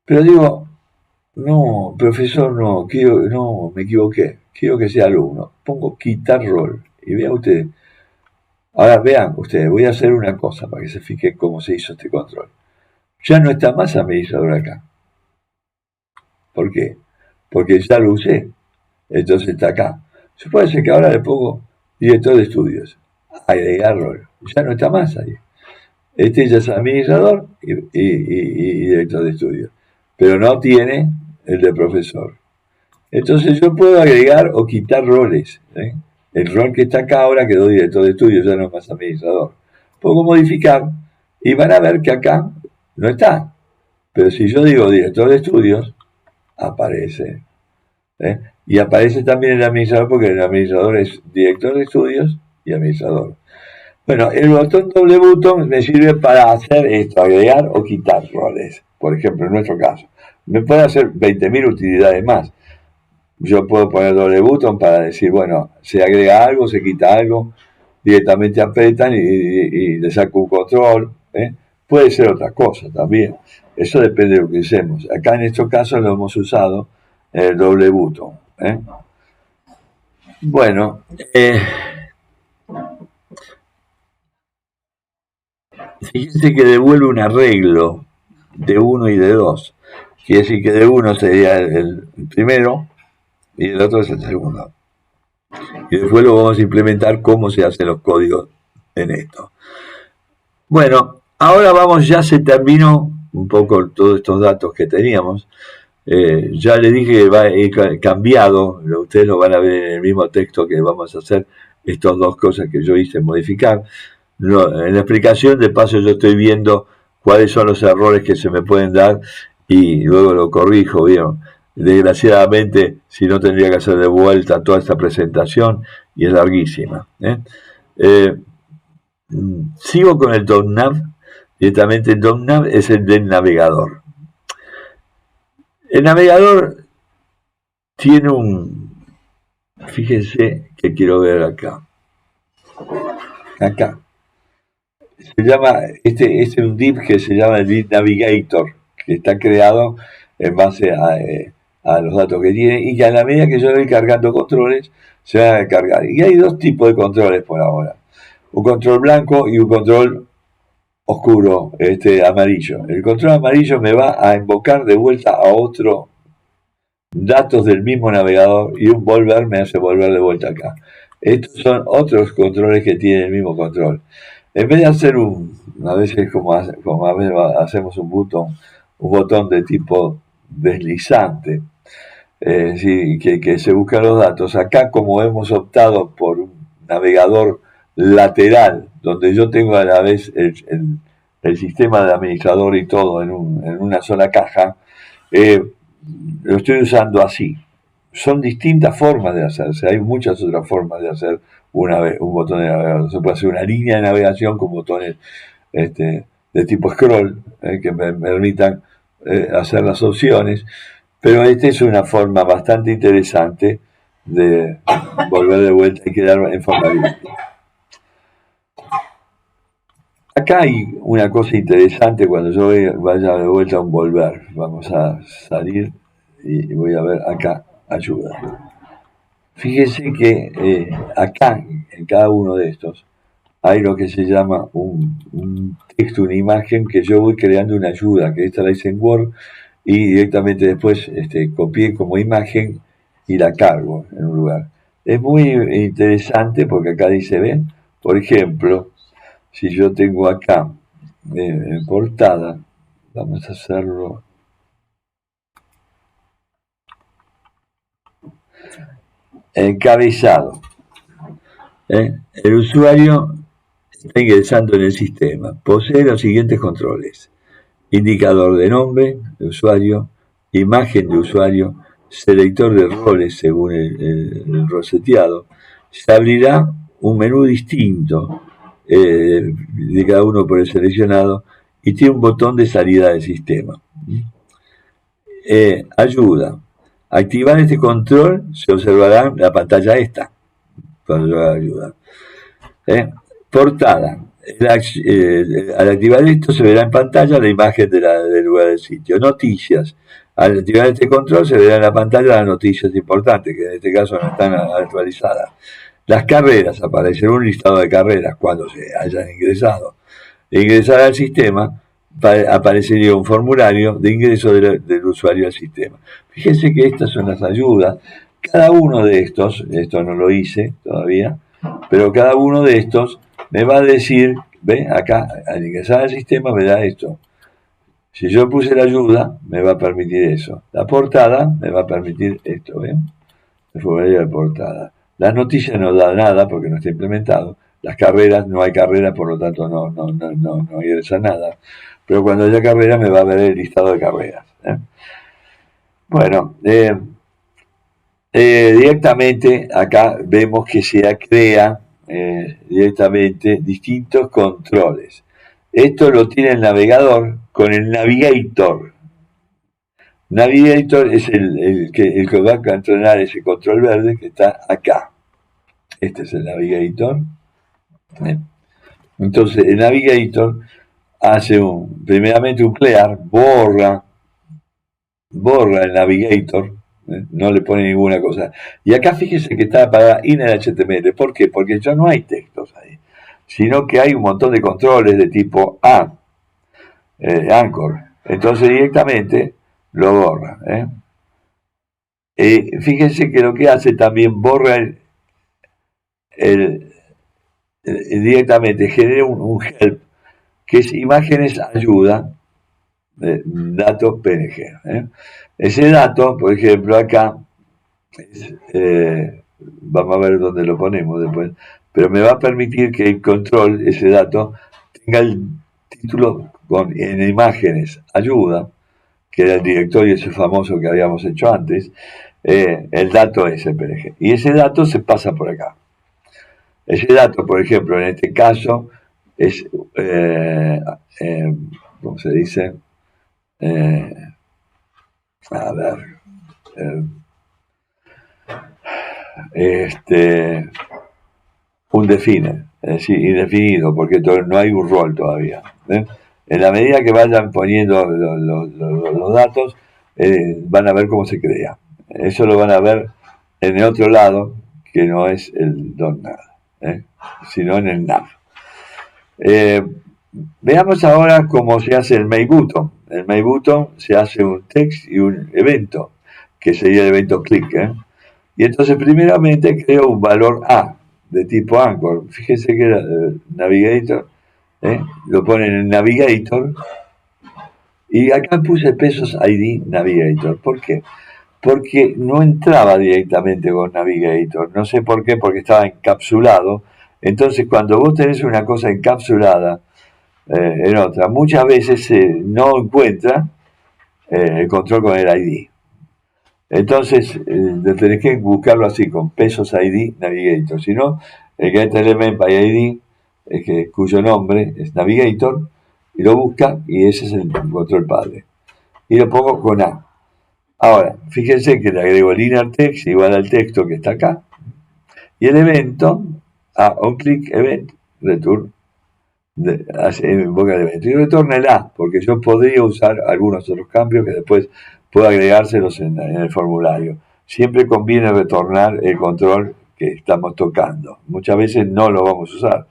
Pero digo, no, profesor no, me equivoqué. Quiero que sea alumno. Pongo quitar rol. Y vean ustedes. Ahora vean ustedes, voy a hacer una cosa para que se fijen cómo se hizo este control. Ya no está más administrador acá. ¿Por qué? Porque ya lo usé. Entonces está acá. Se puede hacer que ahora le pongo director de estudios. Agregar rol. Ya no está más ahí. Este ya es administrador y director de estudios. Pero no tiene el de profesor. Entonces yo puedo agregar o quitar roles. ¿Eh? El rol que está acá ahora quedó director de estudios, ya no es más administrador. Puedo modificar y van a ver que acá no está. Pero si yo digo director de estudios, aparece. ¿Eh? Y aparece también el administrador porque el administrador es director de estudios y administrador. Bueno, el botón doble botón me sirve para hacer esto, agregar o quitar roles. Por ejemplo, en nuestro caso. Me puede hacer 20.000 utilidades más. Yo puedo poner doble botón para decir, bueno, se agrega algo, se quita algo, directamente apretan y le saco un control. ¿Eh? Puede ser otra cosa también. Eso depende de lo que usemos. Acá en estos casos lo hemos usado el doble botón. ¿Eh? Bueno, fíjense que devuelve un arreglo de 1 y de 2. Quiere decir que de 1 sería el primero y el otro es el segundo. Y después lo vamos a implementar cómo se hacen los códigos en esto. Bueno, ahora ya se terminó un poco todos estos datos que teníamos. Ya les dije que he cambiado, ustedes lo van a ver en el mismo texto que vamos a hacer, estas dos cosas que yo hice modificar. En la explicación, de paso, yo estoy viendo cuáles son los errores que se me pueden dar y luego lo corrijo, ¿vieron? Desgraciadamente, si no tendría que hacer de vuelta toda esta presentación y es larguísima. Sigo con el DOM-nav. Directamente el DOM-nav es el del navegador. El navegador tiene fíjense que quiero ver acá. Acá. Se llama, este es un div que se llama el div navigator, que está creado en base a los datos que tiene y que a la medida que yo voy cargando controles, se van a cargar. Y hay dos tipos de controles por ahora. Un control blanco y un control oscuro, amarillo. El control amarillo me va a invocar de vuelta a otro datos del mismo navegador y un volver me hace volver de vuelta acá. Estos son otros controles que tienen el mismo control. En vez de hacer a veces como a veces hacemos un botón de tipo deslizante, sí, que se buscan los datos. Acá, como hemos optado por un navegador lateral, donde yo tengo a la vez el sistema de administrador y todo en una sola caja, lo estoy usando así. Son distintas formas de hacerse. Hay muchas otras formas de hacer un botón de navegador. Se puede hacer una línea de navegación con botones de tipo scroll que me permitan hacer las opciones. Pero esta es una forma bastante interesante de volver de vuelta y quedar en forma libre. Acá hay una cosa interesante cuando yo vaya de vuelta a un volver. Vamos a salir y voy a ver acá, ayuda. Fíjese que acá, en cada uno de estos, hay lo que se llama un texto, una imagen que yo voy creando una ayuda, que esta la hice en Word y directamente después copié como imagen y la cargo en un lugar. Es muy interesante porque acá dice, ven, por ejemplo, si yo tengo acá en portada, vamos a hacerlo encabezado. El usuario está ingresando en el sistema. Posee los siguientes controles: indicador de nombre de usuario, imagen de usuario, selector de roles según el rol seteado. Se abrirá un menú distinto de cada uno por el seleccionado y tiene un botón de salida del sistema. Ayuda. Activar este control se observará la pantalla esta cuando yo haga ayuda. Portada. Al activar esto se verá en pantalla la imagen del lugar del sitio. Noticias. Al activar este control se verá en la pantalla las noticias importantes, que en este caso no están actualizadas. Las carreras. Aparecerá un listado de carreras cuando se hayan ingresado. De ingresar al sistema aparecería un formulario de ingreso del usuario al sistema. Fíjense que estas son las ayudas. Cada uno de estos, esto no lo hice todavía, pero cada uno de estos me va a decir, ve, acá al ingresar al sistema me da esto. Si yo puse la ayuda, me va a permitir eso. La portada me va a permitir esto, ¿ven? El formulario de portada. Las noticias no da nada porque no está implementado. Las carreras, no hay carreras, por lo tanto no ingresa nada. Pero cuando haya carreras me va a ver el listado de carreras. Bueno, directamente acá vemos que se crea directamente distintos controles. Esto lo tiene el navegador con el Navigator. Navigator es el que va a entrenar ese control verde que está acá. Este es el Navigator. Entonces el Navigator hace primeramente un clear, borra el Navigator, no le pone ninguna cosa. Y acá fíjese que está para inner HTML. ¿Por qué? Porque ya no hay textos ahí, sino que hay un montón de controles de tipo Anchor. Entonces directamente lo borra. Fíjense que lo que hace también borra directamente, genera un help, que es imágenes ayuda, datos PNG. Ese dato, por ejemplo, acá, vamos a ver dónde lo ponemos después, pero me va a permitir que el control, ese dato, tenga el título en imágenes ayuda, que era el directorio ese famoso que habíamos hecho antes, el dato es PNG. Y ese dato se pasa por acá. Ese dato, por ejemplo, en este caso, es, ¿cómo se dice? A ver, un define, es decir, indefinido, porque no hay un rol todavía. En la medida que vayan poniendo los datos, van a ver cómo se crea. Eso lo van a ver en el otro lado, que no es el .NAV, sino en el nav. Veamos ahora cómo se hace el main button. El main button se hace un text y un evento, que sería el evento click. Y entonces primeramente creo un valor A de tipo Anchor. Fíjense que era Navigator, lo ponen en Navigator. Y acá puse pesos ID Navigator. ¿Por qué? Porque no entraba directamente con Navigator. No sé por qué, porque estaba encapsulado. Entonces cuando vos tenés una cosa encapsulada en otra, muchas veces no encuentra el control con el ID. Entonces tenés que buscarlo así, con pesos ID Navigator. Si no, el get element by ID, cuyo nombre es Navigator, y lo busca y ese es el control padre. Y lo pongo con A. Ahora, fíjense que le agrego el inner text igual al texto que está acá. Y el evento, onClick event, return, invoca el evento. Y retorna el A, porque yo podría usar algunos otros cambios que después puedo agregárselos en el formulario. siempre conviene retornar el control que estamos tocando. Muchas veces no lo vamos a usar,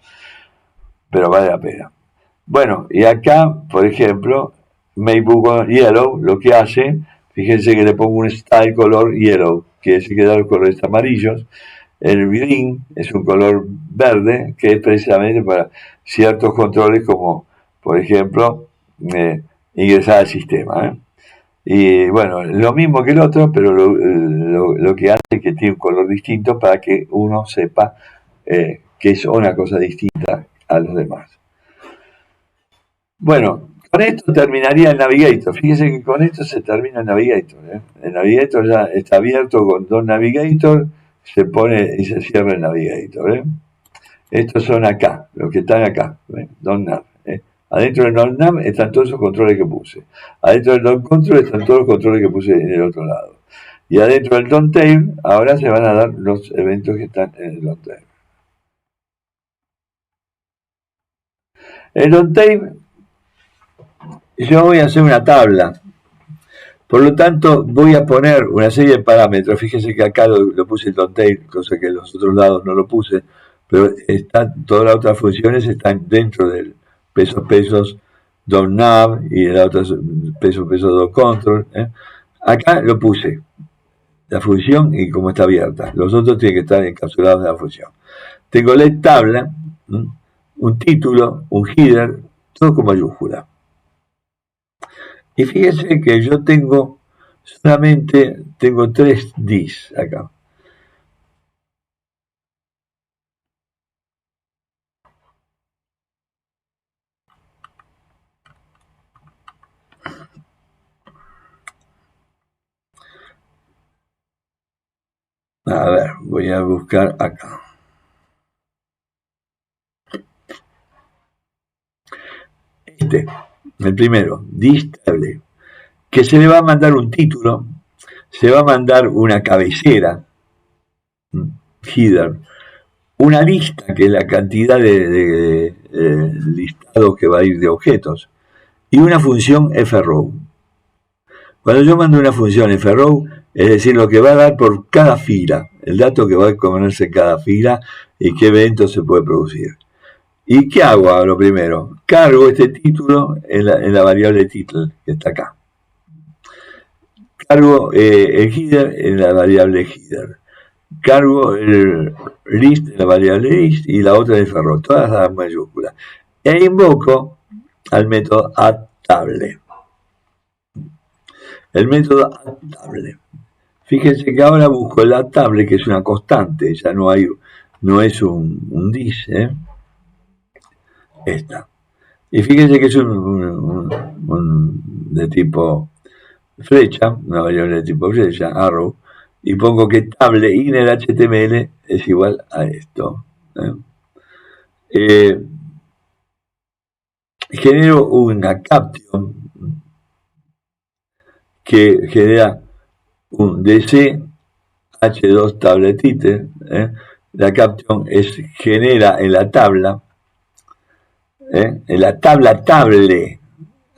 pero vale la pena. Bueno, y acá, por ejemplo, Makebook Yellow lo que hace, fíjense que le pongo un style color yellow, que es que da los colores amarillos. El green es un color verde, que es precisamente para ciertos controles como, por ejemplo, ingresar al sistema. Y bueno, lo mismo que el otro, pero lo que hace es que tiene un color distinto para que uno sepa que es una cosa distinta a los demás. Bueno, con esto terminaría el Navigator. Fíjense que con esto se termina el Navigator. El Navigator ya está abierto con Don Navigator, se pone y se cierra el Navigator. Estos son acá, los que están acá, Don Nav. Adentro del Don Nav están todos esos controles que puse. Adentro del Don Control están todos los controles que puse en el otro lado. Y adentro del Don Tail, ahora se van a dar los eventos que están en el Don Tail. El Don Tail, yo voy a hacer una tabla. Por lo tanto, voy a poner una serie de parámetros. Fíjense que acá lo puse el Don Tail, cosa que en los otros lados no lo puse. Pero todas las otras funciones están dentro del pesos Don Nav y de la otra pesos Don Control. Acá lo puse, la función y cómo está abierta. Los otros tienen que estar encapsulados en la función. Tengo la tabla, un título, un header, todo con mayúscula. Y fíjense que yo solamente tengo 3 dis acá. A ver, voy a buscar acá. El primero, distable, que se le va a mandar un título, se va a mandar una cabecera, header, una lista, que es la cantidad de listados que va a ir de objetos, y una función frow. Cuando yo mando una función frow, es decir, lo que va a dar por cada fila, el dato que va a ponerse en cada fila y qué evento se puede producir. ¿Y qué hago ahora lo primero? Cargo este título en la variable title, que está acá. Cargo el header en la variable header. Cargo el list en la variable list y la otra en el ferro, todas las mayúsculas. E invoco al método addTable. El método addTable. Fíjense que ahora busco el addTable, que es una constante, ya no es un dis, esta. Y fíjense que es un de tipo flecha, una variable de tipo flecha, arrow, y pongo que table in el HTML es igual a esto. Genero una caption que genera un DC H2 tabletite. La caption genera en la tabla, en la tabla table.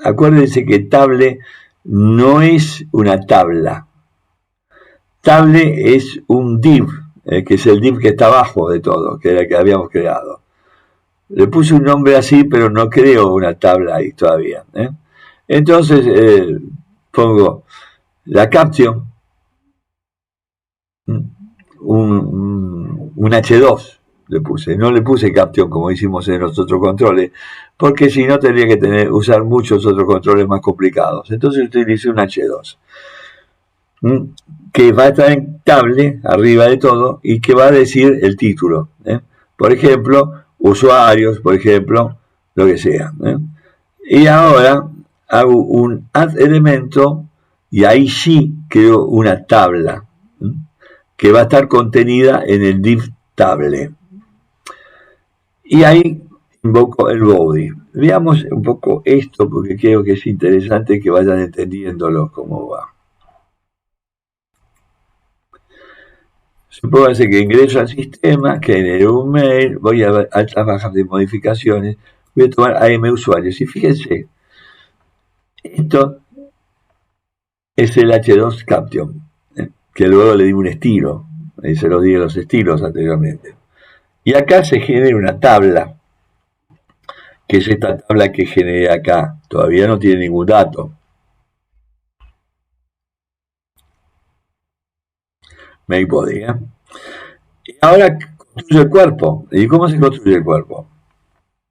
Acuérdense que table no es una tabla. Table es un div, que es el div que está abajo de todo, que era el que habíamos creado. Le puse un nombre así, pero no creo una tabla ahí todavía. Entonces pongo la caption, un H2 le puse. No le puse caption como hicimos en los otros controles, porque si no tendría que usar muchos otros controles más complicados. Entonces utilicé un H2. Que va a estar en table, arriba de todo, y que va a decir el título. Por ejemplo, usuarios, por ejemplo, lo que sea. Y ahora hago un add elemento y ahí sí creo una tabla que va a estar contenida en el div table. Y ahí invoco el body. Veamos un poco esto porque creo que es interesante que vayan entendiéndolo cómo va. Supóngase que ingreso al sistema, genero un mail, voy a ver altas bajas de modificaciones, voy a tomar AM usuarios. Y fíjense, esto es el H2 caption. que luego le di un estilo, y se los di los estilos anteriormente. Y acá se genera una tabla, que es esta tabla que generé acá. Todavía no tiene ningún dato. MakeBody, ¿eh? Y ahora construye el cuerpo. ¿Y cómo se construye el cuerpo?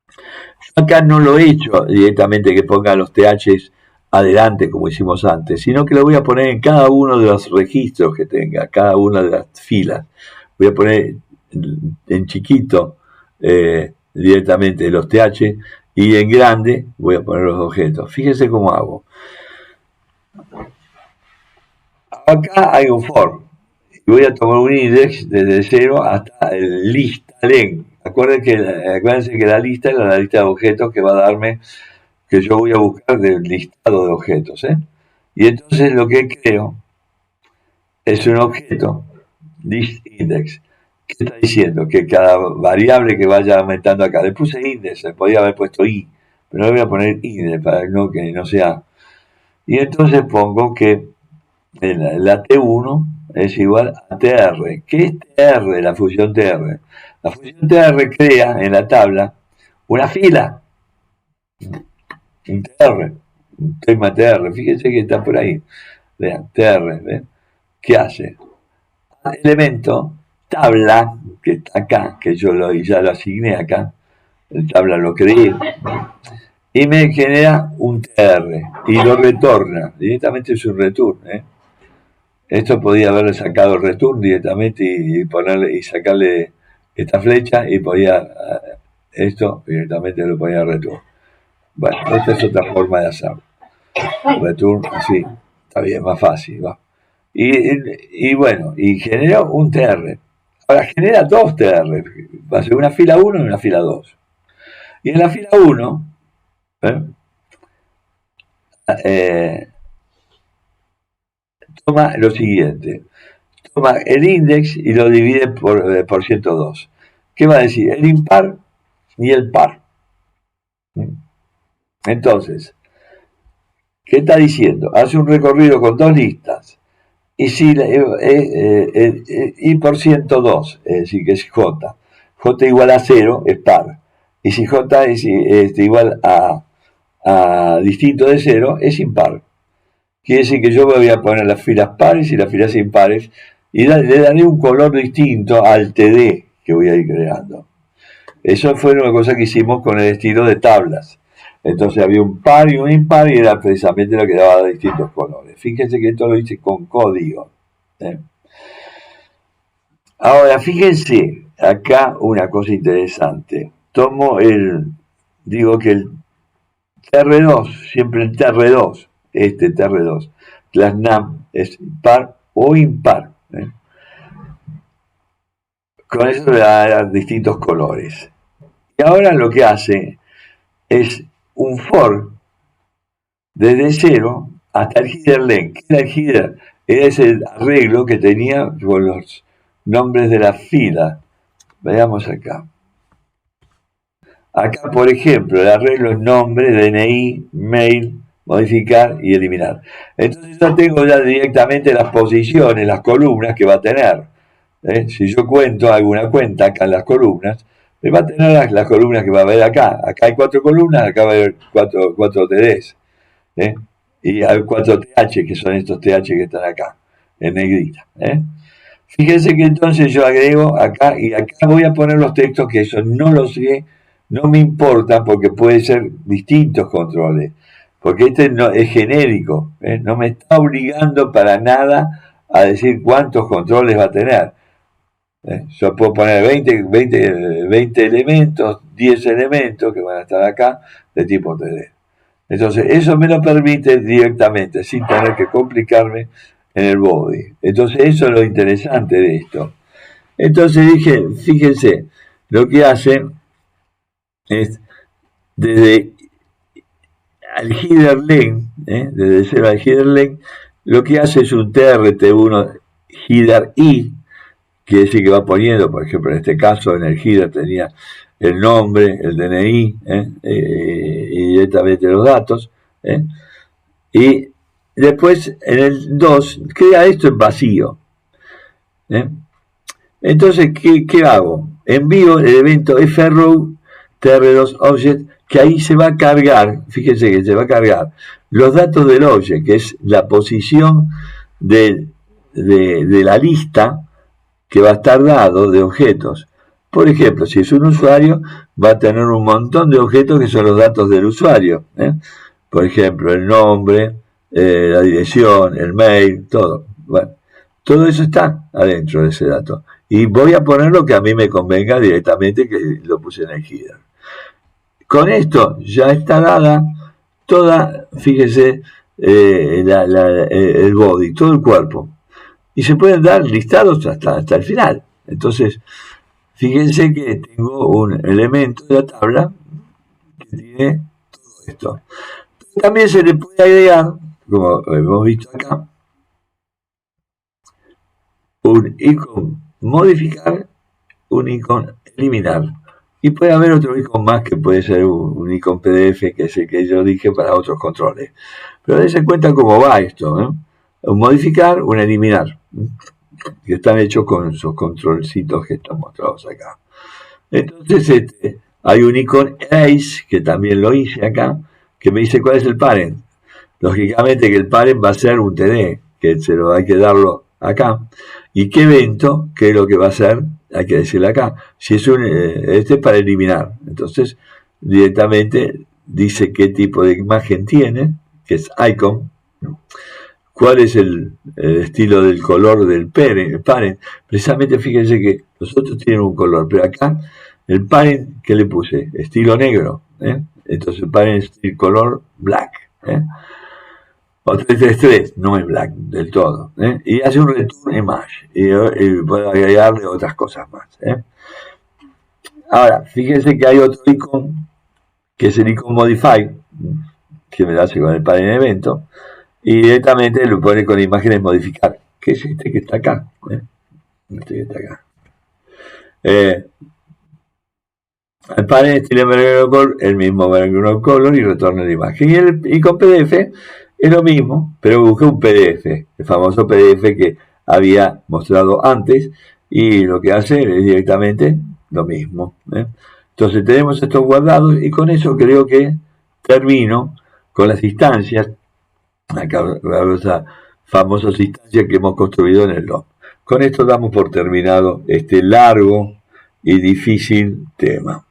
Yo acá no lo he hecho directamente que ponga los THs adelante como hicimos antes, sino que lo voy a poner en cada uno de los registros que tenga, cada una de las filas. Voy a poner en chiquito directamente los TH y en grande voy a poner los objetos. Fíjense cómo hago. Acá hay un for y voy a tomar un index desde 0 hasta el lista len. Acuérdense que la lista es la lista de objetos que va a darme, que yo voy a buscar del listado de objetos, ¿eh? Y entonces lo que creo es un objeto, list index. ¿Qué está diciendo? Que cada variable que vaya aumentando acá, le puse index, le podía haber puesto i, pero le voy a poner index para que no sea. Y entonces pongo que la T1 es igual a TR. ¿Qué es TR? La función TR. La función TR crea en la tabla una fila, un TR, un tema TR. Fíjense que está por ahí. Vean, TR, ¿ven? ¿Qué hace? Elemento tabla, que está acá, que yo ya lo asigné acá, el tabla lo creé, y me genera un TR, y lo retorna, directamente es un return, ¿eh? Esto podía haberle sacado el return directamente y sacarle esta flecha, y podía, esto directamente lo ponía return. Bueno, esta es otra forma de hacerlo. Return, así, está bien, más fácil, ¿va? Y bueno, y genera un TR. Ahora genera dos TR. Va a ser una fila 1 y una fila 2. Y en la fila 1, toma lo siguiente. Toma el index y lo divide por 102. ¿Qué va a decir? El impar y el par. Entonces, ¿qué está diciendo? Hace un recorrido con dos listas. Y si y por 102, es decir, que es J. J igual a 0 es par. Y si J es igual a distinto de 0, es impar. Quiere decir que yo voy a poner las filas pares y las filas impares y le daré un color distinto al TD que voy a ir creando. Eso fue una cosa que hicimos con el estilo de tablas. Entonces había un par y un impar y era precisamente lo que daba distintos colores. Fíjense que esto lo hice con código. Ahora, fíjense acá una cosa interesante. Digo que el TR2, siempre el TR2, este TR2, class num es par o impar. Con eso le da distintos colores. Y ahora lo que hace es un for desde 0 hasta el header len. ¿Qué era el header? Era ese arreglo que tenía con los nombres de la fila. Veamos acá. Acá, por ejemplo, el arreglo es nombre, DNI, mail, modificar y eliminar. Entonces yo tengo ya directamente las posiciones, las columnas que va a tener. Si yo cuento alguna cuenta acá en las columnas, me va a tener las columnas que va a haber acá. Acá hay 4 columnas, acá va a haber 4 TDs. Y hay 4 TH, que son estos TH que están acá, en negrita. Fíjense que entonces yo agrego acá, y acá voy a poner los textos que eso no los sé, no me importa, porque puede ser distintos controles. Porque este no, es genérico, no me está obligando para nada a decir cuántos controles va a tener. Yo puedo poner 20 elementos, 10 elementos que van a estar acá de tipo TD. Entonces, eso me lo permite directamente, sin tener que complicarme en el body. Entonces, eso es lo interesante de esto. Entonces dije, fíjense, lo que hace es, desde al header len, desde 0 al header len, lo que hace es un TRT1 header i, que es el que va poniendo, por ejemplo, en este caso, en el header tenía el nombre, el DNI, y directamente los datos, y después en el 2 crea esto en vacío, Entonces, ¿qué hago? Envío el evento FROW TR2 Object, que ahí se va a cargar, fíjense que se va a cargar los datos del object, que es la posición de la lista que va a estar dado de objetos. Por ejemplo, si es un usuario, va a tener un montón de objetos que son los datos del usuario. Por ejemplo, el nombre, la dirección, el mail, todo. Bueno, todo eso está adentro de ese dato. Y voy a poner lo que a mí me convenga directamente, que lo puse en el header. Con esto ya está dada toda, fíjese, el body, todo el cuerpo. Y se pueden dar listados hasta el final. Entonces, fíjense que tengo un elemento de la tabla que tiene todo esto. También se le puede agregar, como hemos visto acá, un icono modificar, un icono eliminar. Y puede haber otro icono más que puede ser un icono PDF, que es el que yo dije para otros controles. Pero dense cuenta cómo va esto. Un modificar, un eliminar. Que están hechos con esos controlcitos que están mostrados acá. Entonces hay un icono erase, que también lo hice acá, que me dice cuál es el parent. Lógicamente que el parent va a ser un TD, que se lo hay que darlo acá. ¿Y qué evento? ¿Qué es lo que va a ser? Hay que decirle acá. Si es este es para eliminar. Entonces, directamente dice qué tipo de imagen tiene, que es icon. ¿Cuál es el estilo del color del parent? Precisamente fíjense que los otros tienen un color, pero acá el parent, ¿qué le puse? Estilo negro. Entonces el parent es el color black. O 333 no es black del todo. Y hace un return image. Y puede agregarle otras cosas más. Ahora, fíjense que hay otro icono, que es el icono modify, que me lo hace con el parent evento. Y directamente lo pone con imágenes modificar, que es este que está acá. Este que está acá. El parent estilo background color, el mismo background color, y retorna la imagen. Y con PDF es lo mismo, pero busqué un PDF, el famoso PDF que había mostrado antes, y lo que hace es directamente lo mismo. Entonces tenemos estos guardados, y con eso creo que termino con las instancias, la famosa instancia que hemos construido en el DOM. Con esto damos por terminado este largo y difícil tema.